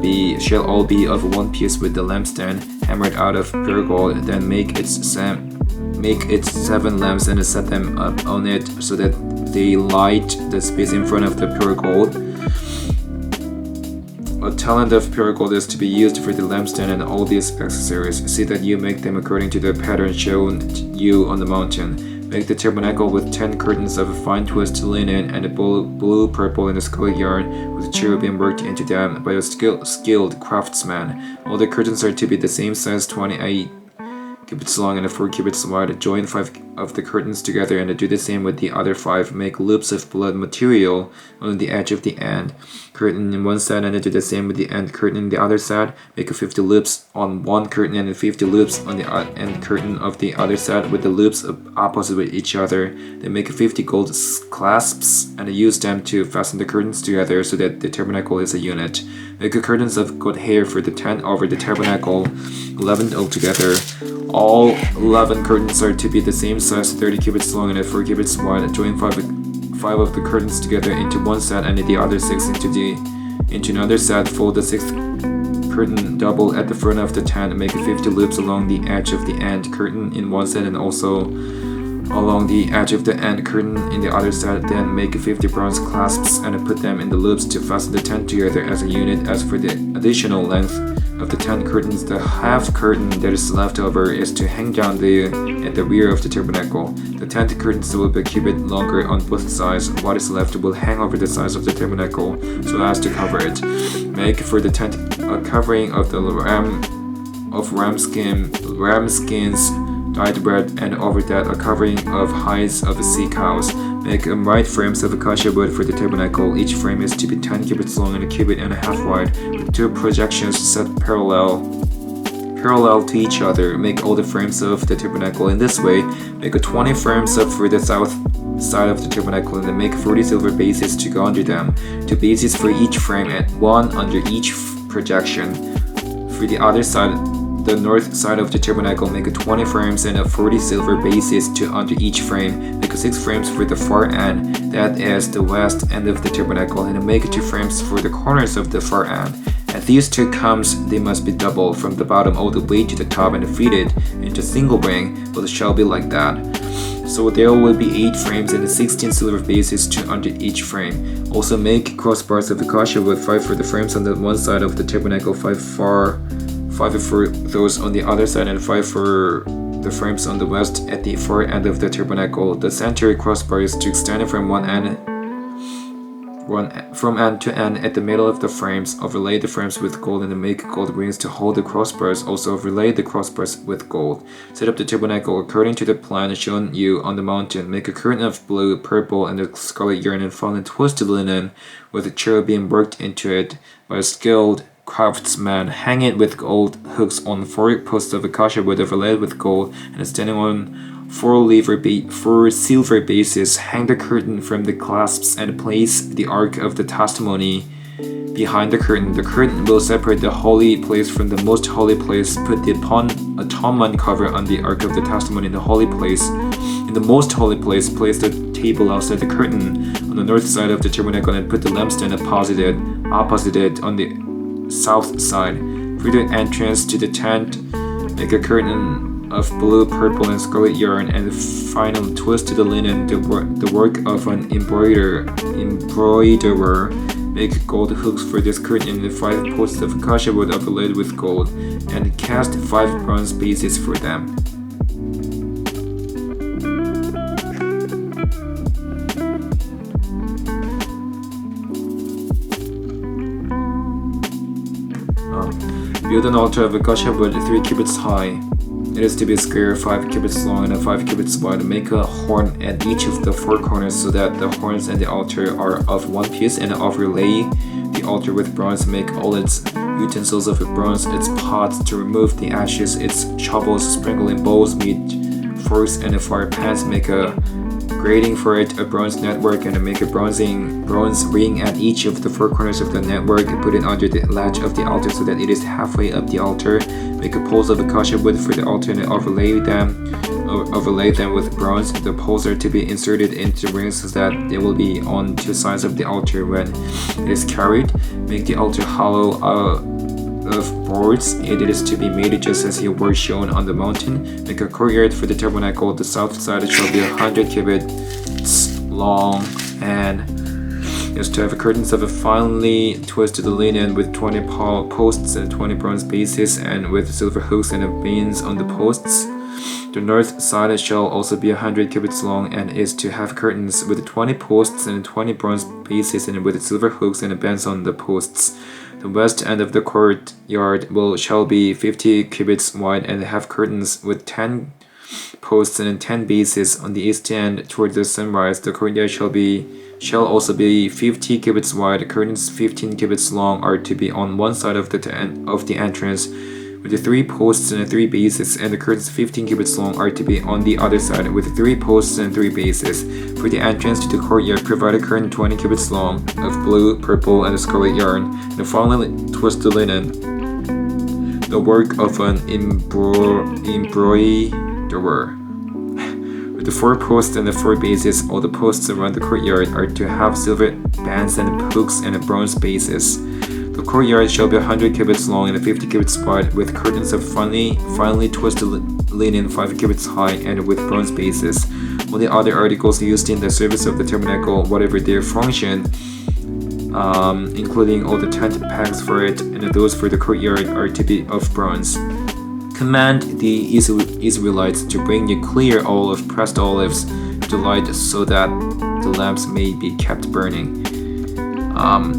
all be of one piece with the lampstand, hammered out of pure gold. Then make its 7 lamps and set them up on it so that they light the space in front of the pure gold. A talent of pure gold is to be used for the lampstand and all these accessories. See that you make them according to the pattern shown you on the mountain. Make the tabernacle with 10 curtains of fine twisted linen and a blue, purple, and scarlet yarn with cherubim worked into them by a skilled craftsman. All the curtains are to be the same size, 28 cubits long and 4 cubits wide. Join 5 of the curtains together and do the same with the other 5. Make loops of blood material on the edge of the end curtain in one side and do the same with the end curtain on the other side. Make 50 loops on one curtain and 50 loops on the end curtain of the other side with the loops opposite with each other. Then make 50 gold clasps and use them to fasten the curtains together so that the tabernacle is a unit. Make curtains of goat hair for the tent over the tabernacle, 11 altogether. All 11 curtains are to be the same size, 30 cubits long and 4 cubits wide. Join 5 of the curtains together into one set and the other 6 into another set. Fold the 6th curtain double at the front of the tent. Make 50 loops along the edge of the end curtain in one set and also along the edge of the end curtain in the other set. Then make 50 bronze clasps and put them in the loops to fasten the tent together as a unit. As for the additional length of the tent curtains, the half curtain that is left over is to hang down at the rear of the tabernacle. The tent curtains will be a cubit longer on both sides. What is left will hang over the sides of the tabernacle so as to cover it. Make for the tent a covering of the ram skins dyed red, and over that a covering of hides of sea cows. Make right frames of acacia wood for the tabernacle. Each frame is to be 10 cubits long and a cubit and a half wide, with 2 projections set parallel to each other. Make all the frames of the tabernacle in this way. Make 20 frames up for the south side of the tabernacle and then make 40 silver bases to go under them. 2 bases for each frame and 1 under each projection. For the other side, the north side of the tabernacle, make 20 frames and 40 silver bases to under each frame. Make 6 frames for the far end, that is the west end of the tabernacle, and make 2 frames for the corners of the far end. At these 2 combs they must be double from the bottom all the way to the top and fitted into single ring, but it shall be like that. So there will be 8 frames and 16 silver bases to under each frame. Also make crossbars of acacia wood, 5 for the frames on the one side of the tabernacle, 5 for those on the other side, and 5 for the frames on the west at the far end of the tabernacle. The center crossbar is to extend from end to end at the middle of the frames. Overlay the frames with gold and make gold rings to hold the crossbars. Also overlay the crossbars with gold. Set up the tabernacle according to the plan shown you on the mountain. Make a curtain of blue, purple, and scarlet yarn and fine twisted linen with a cherubim worked into it by a skilled craftsman. Hang it with gold hooks on 4 posts of acacia wood overlaid with gold and standing on 4 silver bases. Hang the curtain from the clasps and place the ark of the testimony behind the curtain. The curtain will separate the holy place from the most holy place. Put the atonement cover on the ark of the testimony in the holy place. In the most holy place, place the table outside the curtain on the north side of the tabernacle and put the lampstand opposite it on the south side. For the entrance to the tent, make a curtain of blue, purple, and scarlet yarn and finally twisted linen, the work of an embroiderer. Make gold hooks for this curtain and 5 posts of acacia wood overlaid with gold, and cast 5 bronze bases for them. Build an altar of acacia wood 3 cubits high. It is to be square, 5 cubits long and 5 cubits wide. Make a horn at each of the 4 corners so that the horns and the altar are of one piece, and overlay the altar with bronze. Make all its utensils of bronze, its pots to remove the ashes, its shovels, sprinkling bowls, meat forks, and fire pans. Make a grating for it, a bronze network, and make a bronze ring at each of the 4 corners of the network. Put it under the latch of the altar so that it is halfway up the altar. Make a poles of acacia wood for the altar and overlay them with bronze. The poles are to be inserted into the rings so that they will be on 2 sides of the altar when it is carried. Make the altar hollow of boards. It is to be made just as you were shown on the mountain. Make a courtyard for the tabernacle. The south side shall be 100 cubits long, and is to have curtains of a finely twisted linen with 20 posts and 20 bronze bases, and with silver hooks and beams on the posts. The north side shall also be 100 cubits long, and is to have curtains with 20 posts and 20 bronze bases, and with silver hooks and bands on the posts. The west end of the courtyard shall be 50 cubits wide, and have curtains with 10 posts and 10 bases. On the east end toward the sunrise, the courtyard shall also be 50 cubits wide. Curtains 15 cubits long are to be on one side of the entrance, with the 3 posts and 3 bases, and the curtains 15 cubits long are to be on the other side, with 3 posts and 3 bases. For the entrance to the courtyard, provide a curtain 20 cubits long of blue, purple, and scarlet yarn, and finally twist the linen, the work of an embroiderer. With the 4 posts and the 4 bases, all the posts around the courtyard are to have silver bands and hooks and bronze bases. The courtyard shall be 100 cubits long and 50 cubits wide, with curtains of finely twisted linen 5 cubits high, and with bronze bases. All the other articles used in the service of the tabernacle, whatever their function, including all the tent pegs for it and those for the courtyard, are to be of bronze. Command the Israelites to bring you clear oil of pressed olives to light, so that the lamps may be kept burning.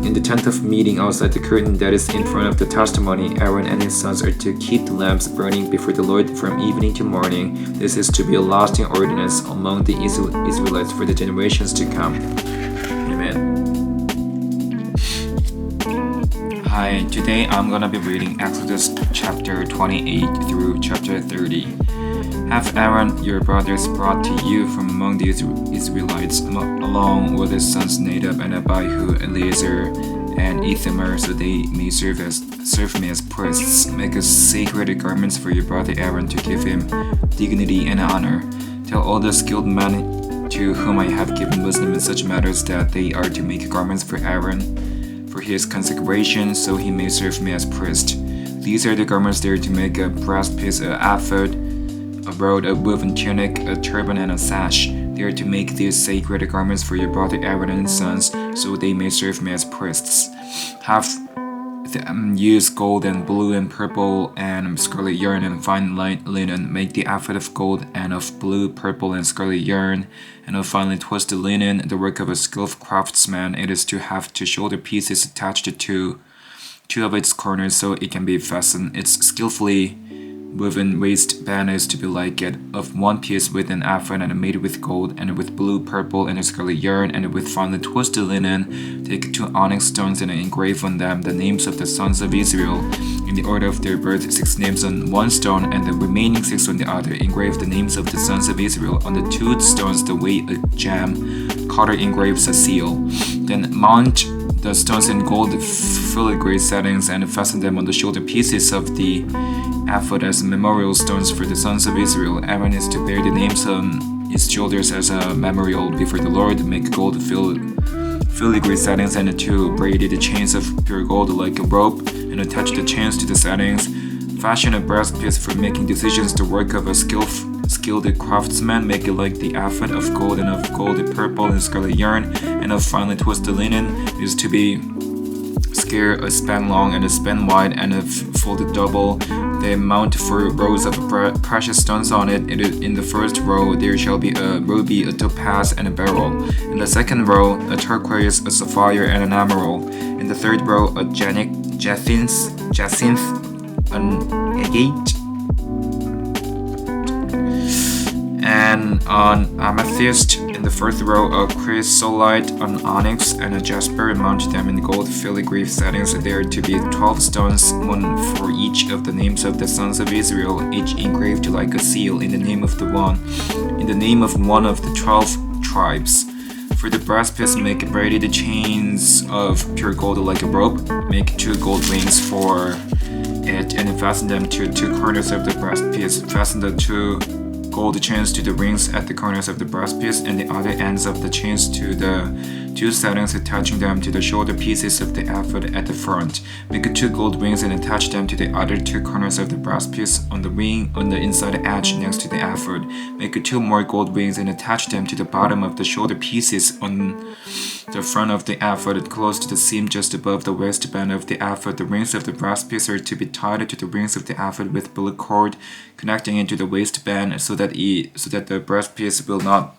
In the tent of meeting outside the curtain that is in front of the testimony, Aaron and his sons are to keep the lamps burning before the Lord from evening to morning. This is to be a lasting ordinance among the Israelites for the generations to come. Amen. Hi, today I'm gonna be reading Exodus chapter 28 through chapter 30. Have Aaron your brothers brought to you from among the Israelites, along with his sons Nadab and Abihu, Eleazar and Ithamar, so they may serve me as priests. Make us sacred garments for your brother Aaron to give him dignity and honor. Tell all the skilled men to whom I have given wisdom in such matters that they are to make garments for Aaron for his consecration, so he may serve me as priest. These are the garments they are to make: a breastpiece, an ephod, a robe, a woven tunic, a turban, and a sash. They are to make these sacred garments for your brother Aaron and his sons, so they may serve me as priests. Have them use gold and blue and purple and scarlet yarn and fine linen. Make the ephod of gold and of blue, purple, and scarlet yarn, and of finely twisted linen, the work of a skillful craftsman. It is to have 2 shoulder pieces attached to 2 of its corners, so it can be fastened. Its skillfully woven waistband is to be like it, of 1 piece with an ephod, and made with gold, and with blue, purple, and scarlet yarn, and with finely twisted linen. Take 2 onyx stones and engrave on them the names of the sons of Israel, in the order of their birth, 6 names on 1 stone, and the remaining 6 on the other. Engrave the names of the sons of Israel on the 2 stones the way a gem cutter engraves a seal. Then mount the stones in gold filigree settings and fasten them on the shoulder pieces of the ephod as memorial stones for the sons of Israel. Aaron is to bear the names on his shoulders as a memorial before the Lord. Make gold filigree settings and 2 braided chains of pure gold like a rope, and attach the chains to the settings. Fashion a breastpiece for making decisions, the work of a skilled craftsman. Make it like the ephod, of gold, and of gold, purple, and scarlet yarn, and of finely twisted linen. It is to be square, a span long and a span wide, and folded double. They mount 4 rows of precious stones on it. In the first row there shall be a ruby, a topaz, and a beryl. In the second row, a turquoise, a sapphire, and an emerald. In the third row, a jacinth, an agate, an amethyst in the fourth row, a chrysolite, an onyx, and a jasper, and mount them in gold filigree settings. There are to be 12 stones, one for each of the names of the sons of Israel, each engraved like a seal in the name of one of the 12 tribes. For the brass piece, make ready the chains of pure gold like a rope. Make 2 gold rings for it and fasten them to 2 corners of the brass piece. Fasten the 2 gold chains to the rings at the corners of the brass piece, and the other ends of the chains to the 2 settings, attaching them to the shoulder pieces of the ephod at the front. Make 2 gold rings and attach them to the other 2 corners of the brass piece on the ring on the inside edge next to the ephod. Make 2 more gold rings and attach them to the bottom of the shoulder pieces on the front of the ephod, close to the seam just above the waistband of the ephod. The rings of the brass piece are to be tied to the rings of the ephod with blue cord connecting into the waistband, so that the brass piece will not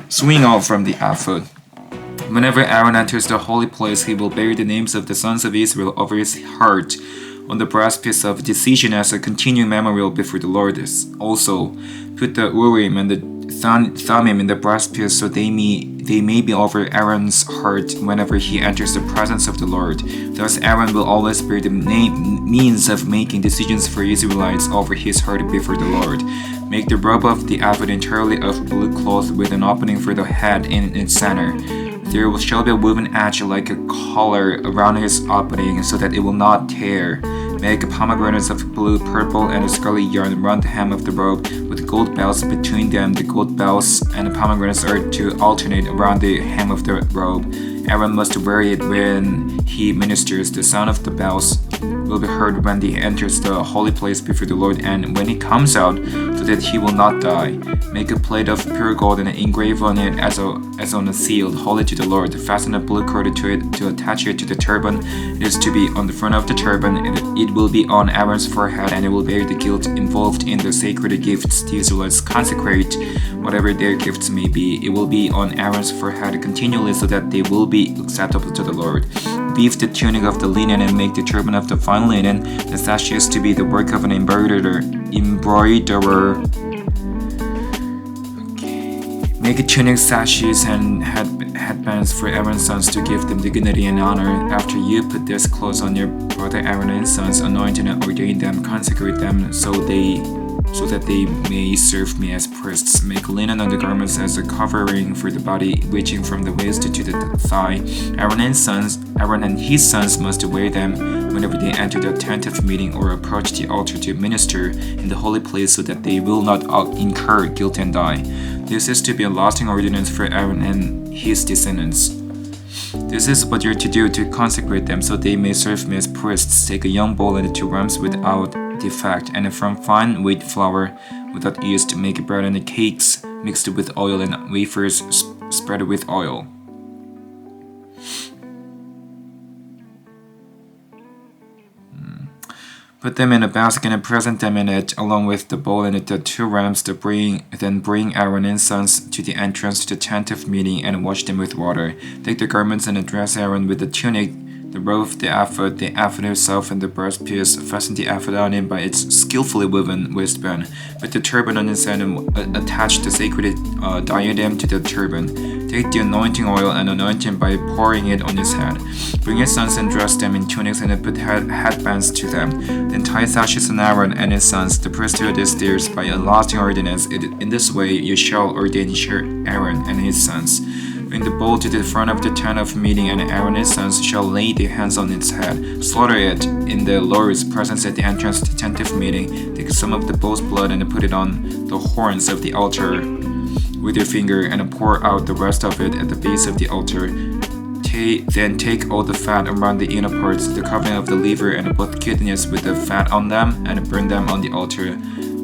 swing off from the ephod. Whenever Aaron enters the holy place, he will bear the names of the sons of Israel over his heart on the brass piece of decision as a continuing memorial before the Lord. Also, put the Urim and the Thummim in the brass piece, so they may be over Aaron's heart whenever he enters the presence of the Lord. Thus, Aaron will always bear the means of making decisions for Israelites over his heart before the Lord. Make the robe of the ephod entirely of blue cloth with an opening for the head in its center. There shall be a woven edge like a collar around his opening, so that it will not tear. Make pomegranates of blue, purple, and scarlet yarn around the hem of the robe, with gold bells between them. The gold bells and the pomegranates are to alternate around the hem of the robe. Aaron must wear it when he ministers. The sound of the bells will be heard when he enters the holy place before the Lord, and when he comes out, so that he will not die. Make a plate of pure gold and engrave on it as on a seal, holy to the Lord. Fasten a blue cord to it to attach it to the turban. It is to be on the front of the turban. It will be on Aaron's forehead, and it will bear the guilt involved in the sacred gifts the Israelites consecrate, whatever their gifts may be. It will be on Aaron's forehead continually, so that they will be acceptable to the Lord. Weave the tunic of the linen and make the turban of the fine linen. The sash is to be the work of an embroiderer. Make tunic sashes and headbands for Aaron's sons to give them dignity and honor. After you put these clothes on your brother Aaron and sons, anoint and ordain them, consecrate them, so that they may serve me as priests. Make linen undergarments as a covering for the body, reaching from the waist to the thigh. Aaron and his sons must wear them whenever they enter the tent of meeting or approach the altar to minister in the holy place, so that they will not incur guilt and die. This is to be a lasting ordinance for Aaron and his descendants. This is what you're to do to consecrate them, so they may serve me as priests. Take a young bull and 2 rams without defect, and from fine wheat flour without yeast, make bread and cakes mixed with oil, and wafers spread with oil. Put them in a basket and present them in it, along with the bull and the 2 rams. Then bring Aaron and sons to the entrance to the tent of meeting and wash them with water. Take the garments and dress Aaron with the tunic, the robe, the ephod itself, and the breast piece. Fasten the ephod on it by its skillfully woven waistband. Put the turban on his head and attach the sacred diadem to the turban. Take the anointing oil and anoint him by pouring it on his head. Bring his sons and dress them in tunics and put headbands to them. Then tie sashes on Aaron and his sons. The priesthood is theirs by a lasting ordinance. In this way you shall ordain Aaron and his sons. Bring the bull to the front of the tent of meeting, and Aaron and his sons shall lay their hands on its head. Slaughter it in the Lord's presence at the entrance to the tent of meeting. Take some of the bull's blood and put it on the horns of the altar with your finger, and pour out the rest of it at the base of the altar. Then take all the fat around the inner parts, the covering of the liver and both kidneys with the fat on them, and burn them on the altar.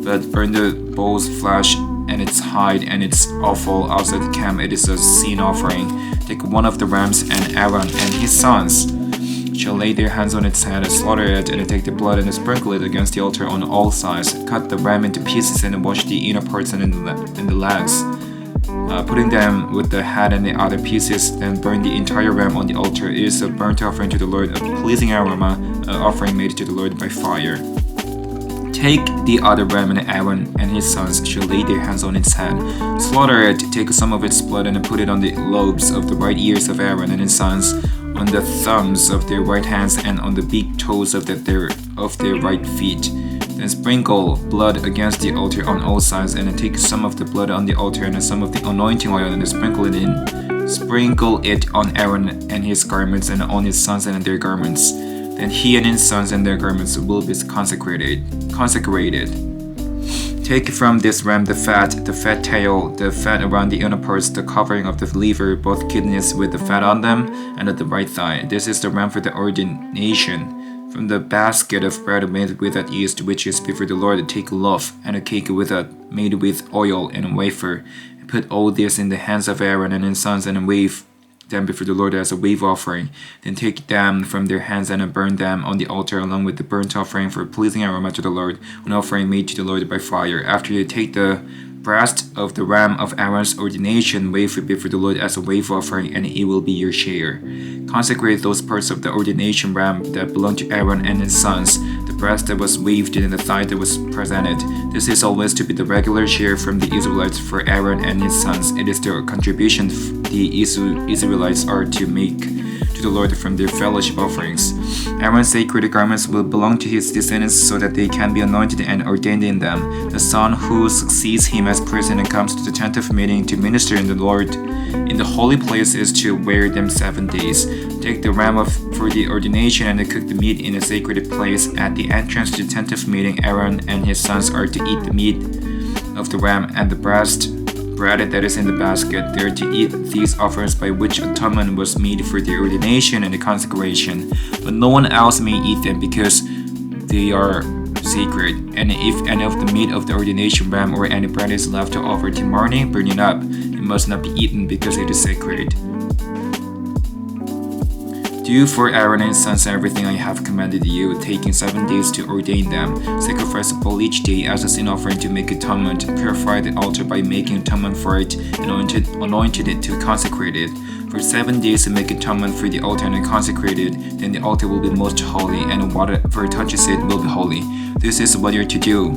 But burn the bull's flesh and its hide and its offal outside the camp. It is a sin offering. Take one of the rams, and Aaron and his sons shall lay their hands on its head and slaughter it, and take the blood and sprinkle it against the altar on all sides. Cut the ram into pieces and wash the inner parts and the legs, putting them with the head and the other pieces. Then burn the entire ram on the altar. It is a burnt offering to the Lord, a pleasing aroma, an offering made to the Lord by fire. Take the other ram, and Aaron and his sons shall lay their hands on its head. Slaughter it, take some of its blood and put it on the lobes of the right ears of Aaron and his sons, on the thumbs of their right hands, and on the big toes of their right feet. Then sprinkle blood against the altar on all sides, and take some of the blood on the altar and some of the anointing oil, and sprinkle it in. Sprinkle it on Aaron and his garments, and on his sons and their garments. Then he and his sons and their garments will be consecrated. Take from this ram the fat tail, the fat around the inner parts, the covering of the liver, both kidneys with the fat on them, and at the right thigh. This is the ram for the ordination. From the basket of bread made without yeast, which is before the Lord, take a loaf and a cake made with oil and a wafer. Put all this in the hands of Aaron and his sons, and wave them before the Lord as a wave offering. Then take them from their hands and burn them on the altar along with the burnt offering for pleasing aroma to the Lord, an offering made to the Lord by fire. After you take the breast of the ram of Aaron's ordination, wave it before the Lord as a wave offering, and it will be your share. Consecrate those parts of the ordination ram that belong to Aaron and his sons, the breast that was waved and the thigh that was presented. This is always to be the regular share from the Israelites for Aaron and his sons. It is the contribution the Israelites are to make to the Lord from their fellowship offerings. Aaron's sacred garments will belong to his descendants so that they can be anointed and ordained in them. The son who succeeds him as priest and comes to the tent of meeting to minister in the Lord in the holy place is to wear them 7 days. Take the ram for the ordination and cook the meat in a sacred place at the entrance to the tent of meeting. Aaron and his sons are to eat the meat of the ram and the bread that is in the basket. They are to eat these offerings by which atonement was made for the ordination and the consecration, but no one else may eat them because they are sacred. And if any of the meat of the ordination ram or any bread is left to offer till morning, burn it up. It must not be eaten because it is sacred. Do for Aaron and his sons everything I have commanded you, taking 7 days to ordain them. Sacrifice a bull each day as a sin offering to make atonement. Purify the altar by making atonement for it, and anointed it to consecrate it. For 7 days to make atonement for the altar and consecrate it, then the altar will be most holy, and whatever touches it will be holy. This is what you are to do.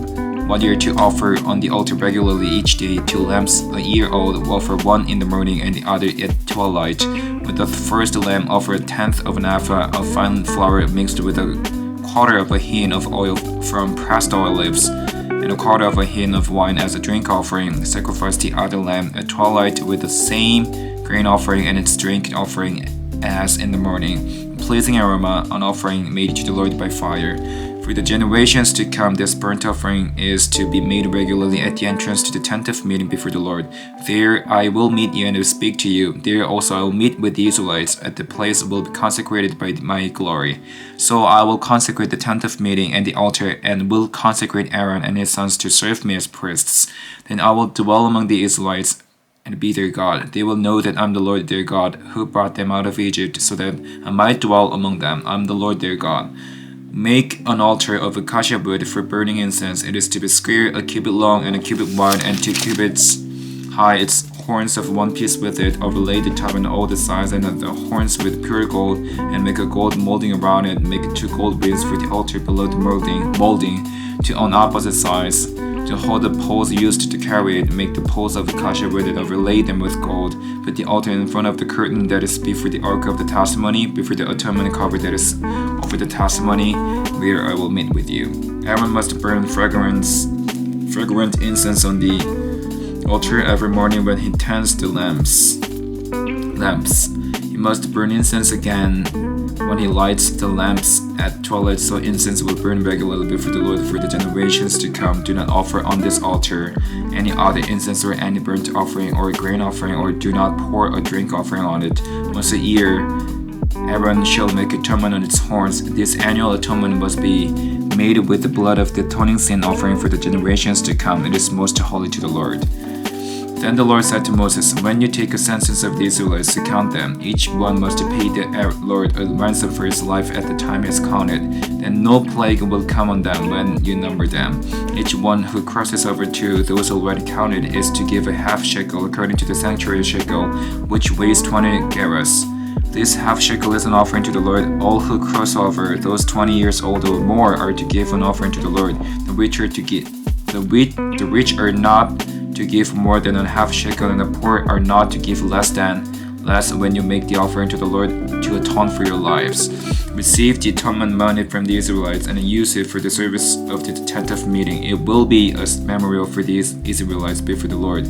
What you are to offer on the altar regularly each day: 2 lambs a year old, offer one in the morning and the other at twilight. With the first lamb, offer 1/10 of an ephah of fine flour mixed with 1/4 of a hin of oil from pressed olives, and 1/4 of a hin of wine as a drink offering. Sacrifice the other lamb at twilight with the same grain offering and its drink offering as in the morning. Pleasing aroma, an offering made to the Lord by fire. For the generations to come, this burnt offering is to be made regularly at the entrance to the tent of meeting before the Lord. There I will meet you and will speak to you. There also I will meet with the Israelites. At the place will be consecrated by my glory. So I will consecrate the tent of meeting and the altar, and will consecrate Aaron and his sons to serve me as priests. Then I will dwell among the Israelites and be their God. They will know that I am the Lord their God, who brought them out of Egypt, so that I might dwell among them. I am the Lord their God. Make an altar of acacia wood for burning incense. It is to be square, a cubit long and a cubit wide, and 2 cubits high. Its horns of 1 piece with it. Overlay the top and all the sides and the horns with pure gold, and make a gold molding around it. Make 2 gold rings for the altar below the molding, to on opposite sides. To hold the poles used to carry it, make the poles of acacia wood and overlay them with gold. Put the altar in front of the curtain that is before the ark of the testimony, before the atonement cover that is over the testimony, where I will meet with you. Aaron must burn fragrant incense on the altar every morning when he tends the lamps. He must burn incense again when he lights the lamps at twilight, so incense will burn regularly before the Lord for the generations to come. Do not offer on this altar any other incense or any burnt offering or grain offering, or do not pour a drink offering on it. Once a year, Aaron shall make atonement on its horns. This annual atonement must be made with the blood of the atoning sin offering for the generations to come. It is most holy to the Lord. Then the Lord said to Moses, when you take a census of the Israelites to count them, each one must pay the Lord a ransom for his life at the time he is counted. Then no plague will come on them when you number them. Each one who crosses over to those already counted is to give a half shekel according to the sanctuary shekel, which weighs 20 gerahs. This half shekel is an offering to the Lord. All who cross over, those 20 years old or more, are to give an offering to the Lord. The rich are not to give more than a half shekel, and the poor are not to give less when you make the offering to the Lord to atone for your lives. Receive the atonement money from the Israelites and use it for the service of the tent of meeting. It will be a memorial for these Israelites before the Lord,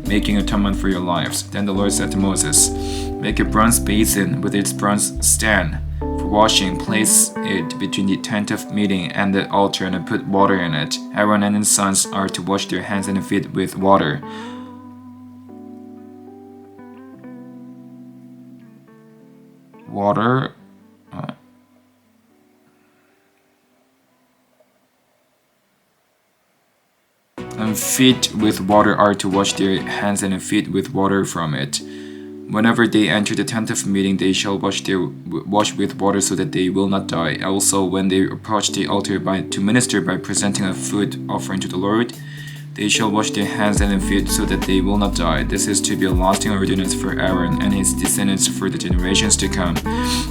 making atonement for your lives. Then the Lord said to Moses, make a bronze basin with its bronze stand for washing. Place it between the tent of meeting and the altar and put water in it. Aaron and his sons are to wash their hands and feet with water. And feet with water are to wash their hands and feet with water from it. Whenever they enter the tent of meeting, they shall wash with water so that they will not die. Also, when they approach the altar to minister by presenting a food offering to the Lord, they shall wash their hands and feet so that they will not die. This is to be a lasting ordinance for Aaron and his descendants for the generations to come.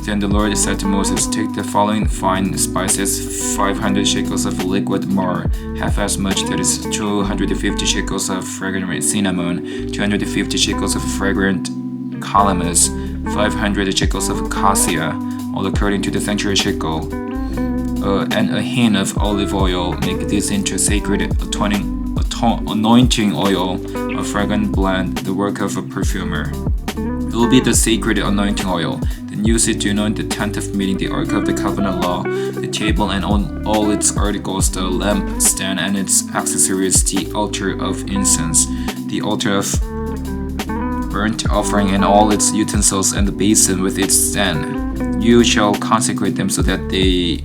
Then the Lord said to Moses, take the following fine spices, 500 shekels of liquid myrrh, half as much, that is 250 shekels of fragrant cinnamon, 250 shekels of fragrant calamus, 500 shekels of cassia, all according to the sanctuary shekel, and a hin of olive oil. Make this into a sacred anointing oil, a fragrant blend, the work of a perfumer. It will be the sacred anointing oil. Then use it to anoint the tent of meeting, the ark of the covenant law, the table and all its articles, the lamp stand and its accessories, the altar of incense, the altar of burnt offering and all its utensils, and the basin with its stand. You shall consecrate them so they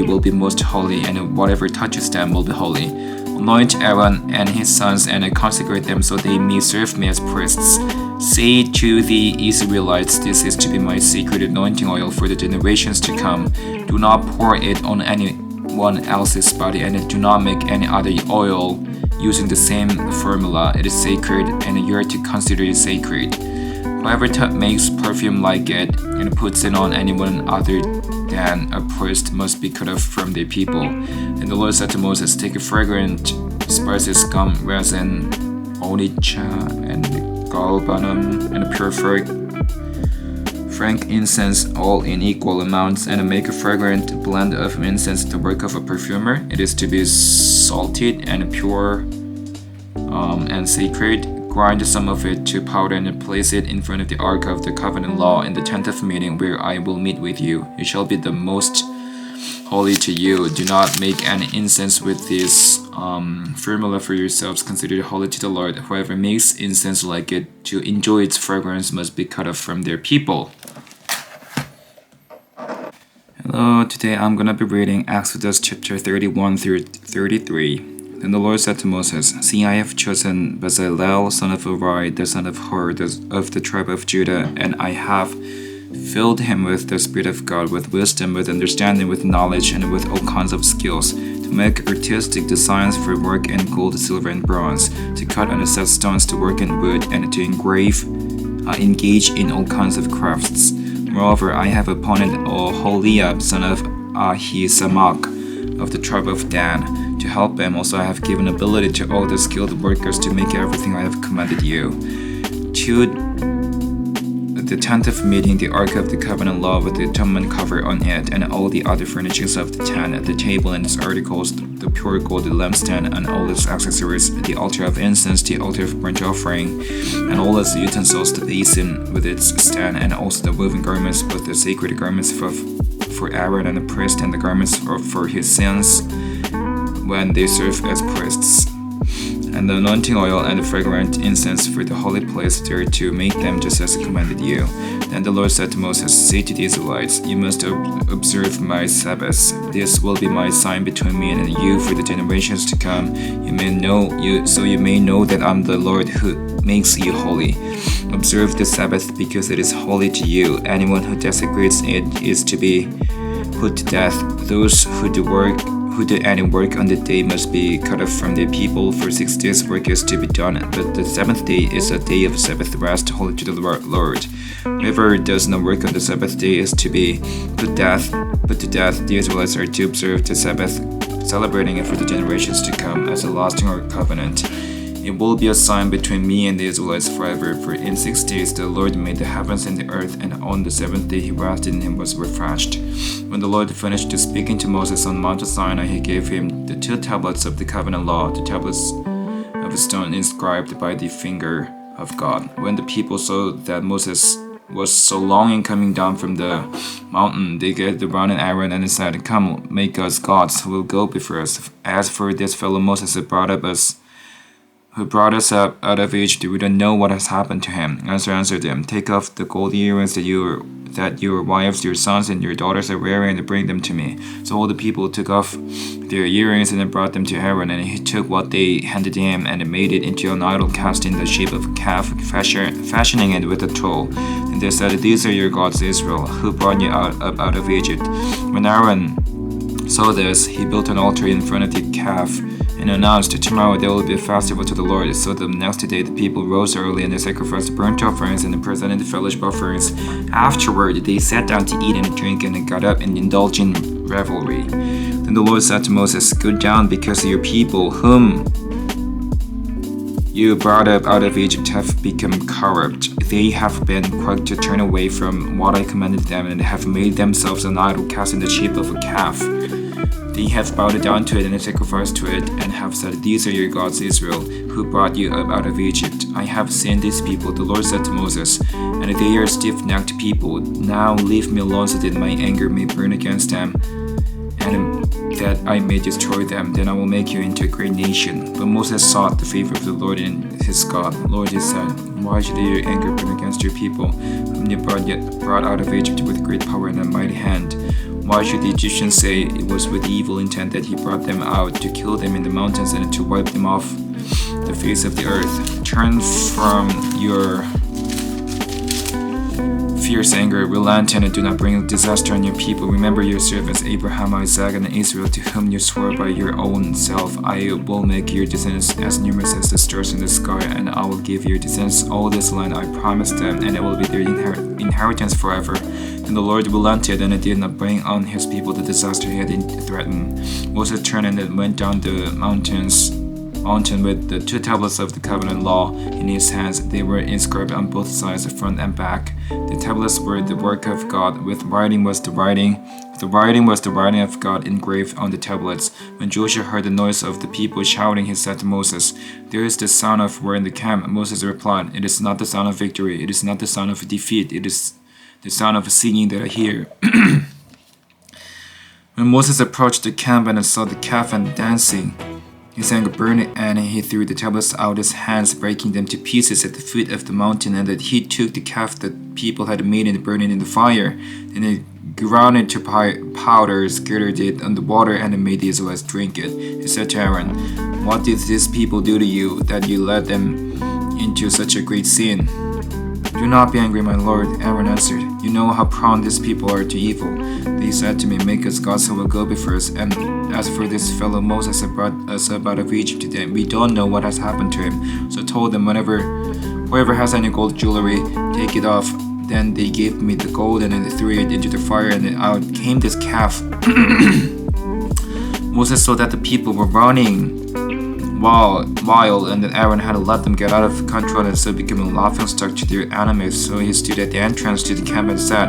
will be most holy, and whatever touches them will be holy. Anoint Aaron and his sons and consecrate them so they may serve me as priests. Say to the Israelites, this is to be my sacred anointing oil for the generations to come. Do not pour it on anyone else's body, and do not make any other oil using the same formula. It is sacred, and you are to consider it sacred. Whoever makes perfume like it and puts it on anyone other than a priest must be cut off from their people. And the Lord said to Moses, take fragrant spices, gum, resin, onycha, and galbanum, and pure frankincense, all in equal amounts, and make a fragrant blend of incense, the work of a perfumer. It is to be salted and pure and sacred. Grind some of it to powder and place it in front of the ark of the covenant law in the tent of meeting, where I will meet with you. It shall be the most holy to you. Do not make any incense with this formula for yourselves. Consider it holy to the Lord. Whoever makes incense like it to enjoy its fragrance must be cut off from their people. Hello, today I'm gonna be reading Exodus chapter 31 through 33. Then the Lord said to Moses, see, I have chosen Bezalel, son of Uri, the son of Hur, of the tribe of Judah, and I have filled him with the Spirit of God, with wisdom, with understanding, with knowledge, and with all kinds of skills, to make artistic designs for work in gold, silver, and bronze, to cut and set stones, to work in wood, and to engage in all kinds of crafts. Moreover, I have appointed Oholiab, son of Ahisamach, of the tribe of Dan, to help him. Also, I have given ability to all the skilled workers to make everything I have commanded you. To the tent of meeting, the ark of the covenant law with the atonement cover on it, and all the other furnishings of the tent, the table and its articles, the pure gold, the lampstand and all its accessories, the altar of incense, the altar of burnt offering, and all its utensils, the basin with its stand, and also the woven garments, both the sacred garments for Aaron and the priest, and the garments for his sons when they serve as priests, and the anointing oil and the fragrant incense for the holy place there, to make them just as I commanded you. Then the Lord said to Moses, say to the Israelites, you must observe my Sabbaths. This will be my sign between me and you for the generations to come. You may know that I'm the Lord who makes you holy. Observe the Sabbath because it is holy to you. Anyone who desecrates it is to be put to death. Those who who did any work on the day must be cut off from the people. For 6 days work is to be done, but the seventh day is a day of Sabbath rest, holy to the Lord. Whoever does not work on the Sabbath day is to be put to death. The Israelites are to observe the Sabbath, celebrating it for the generations to come as a lasting covenant. It will be a sign between me and the Israelites forever, for in 6 days the Lord made the heavens and the earth, and on the seventh day he rested and was refreshed. When the Lord finished speaking to Moses on Mount Sinai, he gave him the 2 tablets of the covenant law, the tablets of a stone inscribed by the finger of God. When the people saw that Moses was so long in coming down from the mountain, they gathered around Aaron and said, "Come, make us gods who will go before us. As for this fellow Moses who brought us up out of Egypt, we don't know what has happened to him." Aaron answered them, "Take off the gold earrings that your wives, your sons, and your daughters are wearing and bring them to me." So all the people took off their earrings and brought them to Aaron, and he took what they handed to him and made it into an idol cast in the shape of a calf, fashioning it with a tool. And they said, "These are your gods, Israel, who brought you up out of Egypt." When Aaron saw this, he built an altar in front of the calf and announced, "Tomorrow there will be a festival to the Lord." So the next day the people rose early and they sacrificed burnt offerings and presented the fellowship offerings. Afterward they sat down to eat and drink and got up and indulged in revelry. Then the Lord said to Moses, "Go down, because your people, whom you brought up out of Egypt, have become corrupt. They have been quick to turn away from what I commanded them and have made themselves an idol cast in the shape of a calf. They have bowed down to it and sacrificed to it, and have said, 'These are your gods, Israel, who brought you up out of Egypt.' I have seen these people," the Lord said to Moses, "and they are stiff-necked people. Now leave me alone so that my anger may burn against them, and that I may destroy them. Then I will make you into a great nation." But Moses sought the favor of the Lord and his God. "Lord," he said, "why should your anger burn against your people, whom you brought out of Egypt with great power and a mighty hand? Why should the Egyptians say it was with evil intent that he brought them out, to kill them in the mountains and to wipe them off the face of the earth? Turn from your fierce anger, relent, and do not bring disaster on your people. Remember your servants Abraham, Isaac, and Israel, to whom you swore by your own self, 'I will make your descendants as numerous as the stars in the sky, and I will give your descendants all this land I promised them, and it will be their inheritance forever.' And the Lord relented and did not bring on his people the disaster he had threatened. Moses turned and went down the mountain with the 2 tablets of the covenant law in his hands. They were inscribed on both sides, front and back. The tablets were the work of God. The writing was the writing of God engraved on the tablets. When Joshua heard the noise of the people shouting, he said to Moses, "There is the sound of war in the camp." Moses replied, "It is not the sound of victory. It is not the sound of defeat. It is the sound of singing that I hear." When Moses approached the camp and saw the calf and dancing, his anger burned, and he threw the tablets out of his hands, breaking them to pieces at the foot of the mountain. And that he took the calf that people had made and burned it in the fire. Then he ground it to powder, scattered it on the water, and made the Israelites drink it. He said to Aaron, "What did these people do to you, that you led them into such a great sin?" "Do not be angry, my lord," Aaron answered. "You know how prone these people are to evil. They said to me, 'Make us gods who will go before us.' And as for this fellow Moses who brought us up out of Egypt today, we don't know what has happened to him." So I told them, "Whoever has any gold jewelry, take it off." Then they gave me the gold, and I threw it into the fire, and out came this calf. Moses saw that the people were running wild, and then Aaron had to let them get out of control, and so became a laughingstock to their enemies. So he stood at the entrance to the camp and said,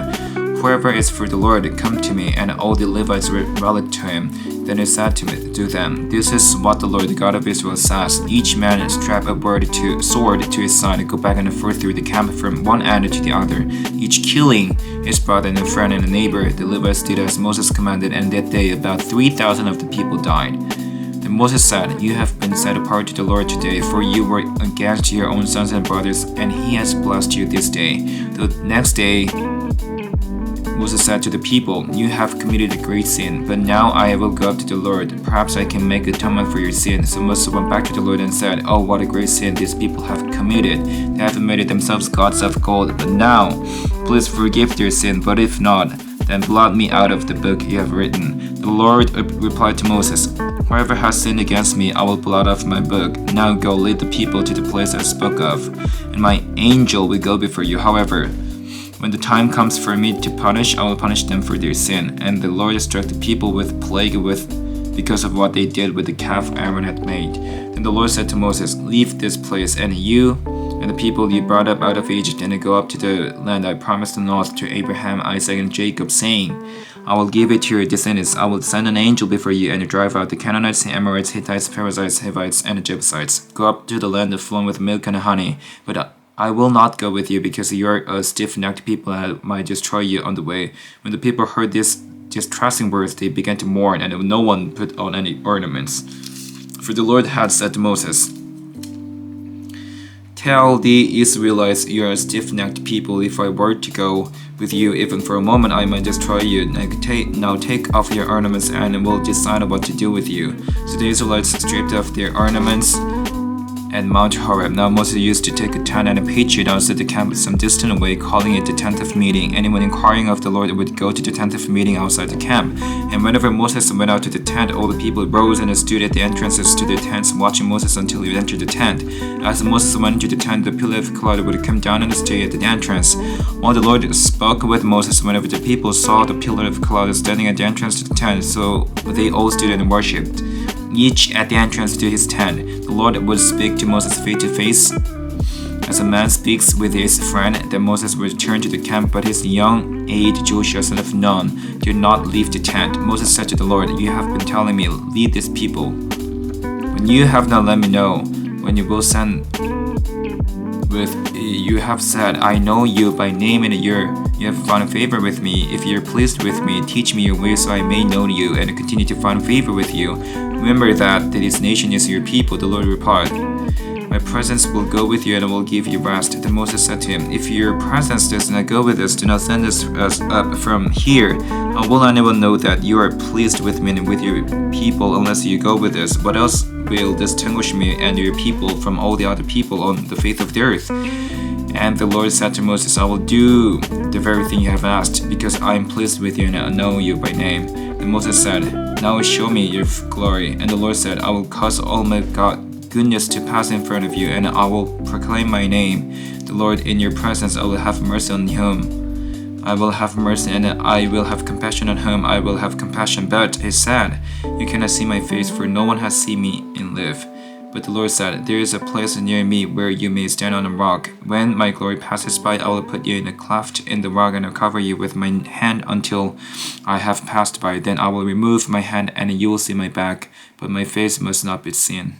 "Whoever is for the Lord, come to me." And all the Levites rallied to him. Then he said to them, "This is what the Lord, the God of Israel, says. Each man strap a sword to his side and go back and forth through the camp from one end to the other, each killing his brother and a friend and a neighbor." The Levites did as Moses commanded, and that day about 3,000 of the people died. Then Moses said, "You have been set apart to the Lord today, for you were against your own sons and brothers, and he has blessed you this day." The next day Moses said to the people, "You have committed a great sin, but now I will go up to the Lord. Perhaps I can make atonement for your sin." So Moses went back to the Lord and said, "Oh, what a great sin these people have committed. They have made themselves gods of gold. But now, please forgive their sin. But if not, then blot me out of the book you have written." The Lord replied to Moses, "Whoever has sinned against me, I will blot off my book. Now go lead the people to the place I spoke of, and my angel will go before you. However, when the time comes for me to punish, I will punish them for their sin." And the Lord struck the people with plague because of what they did with the calf Aaron had made. Then the Lord said to Moses, "Leave this place, and you and the people you brought up out of Egypt, and go up to the land I promised on oath to Abraham, Isaac, and Jacob, saying, I will give it to your descendants. I will send an angel before you and drive out the Canaanites, the Amorites, Hittites, Perizzites, Hivites, and Jebusites. Go up to the land flowing with milk and honey, but I will not go with you, because you are a stiff-necked people, and I might destroy you on the way." When the people heard these distressing words, they began to mourn, and no one put on any ornaments. For the Lord had said to Moses, "Tell the Israelites, you are a stiff-necked people. If I were to go with you even for a moment, I might destroy you. Now take off your ornaments, and we'll decide what to do with you." So the Israelites stripped off their ornaments at Mount Horeb. Now Moses used to take a tent and pitch it outside the camp some distance away, calling it the tent of meeting. Anyone inquiring of the Lord would go to the tent of meeting outside the camp. And whenever Moses went out to the tent, all the people rose and stood at the entrances to their tents, watching Moses until he entered the tent. As Moses went into the tent, the pillar of cloud would come down and stay at the entrance, while the Lord spoke with Moses. Whenever the people saw the pillar of cloud standing at the entrance to the tent, so they all stood and worshipped, each at the entrance to his tent. The Lord would speak to Moses face to face, as a man speaks with his friend. Then Moses would return to the camp, but his young aide Joshua, son of Nun, did not leave the tent. Moses said to the Lord, "You have been telling me, lead this people, when you have not let me know when you will send with. You have said, I know you by name, and you have found favor with me. If you are pleased with me, teach me your ways so I may know you and continue to find favor with you. Remember that this nation is your people." The Lord replied, "My presence will go with you and will give you rest." Then Moses said to him, "If your presence does not go with us, do not send us up from here. How will anyone know that you are pleased with me and with your people unless you go with us? What else will distinguish me and your people from all the other people on the face of the earth?" And the Lord said to Moses, "I will do the very thing you have asked, because I am pleased with you and I know you by name." Then Moses said, "Now show me your glory." And the Lord said, "I will cause all my goodness to pass in front of you, and I will proclaim my name. The Lord, in your presence I will have mercy on whom I will have mercy, and I will have compassion on whom I will have compassion." But he said, "You cannot see my face, for no one has seen me and live." But the Lord said, "There is a place near me where you may stand on a rock. When my glory passes by, I will put you in a cleft in the rock, and I'll cover you with my hand until I have passed by. Then I will remove my hand, and you will see my back, but my face must not be seen."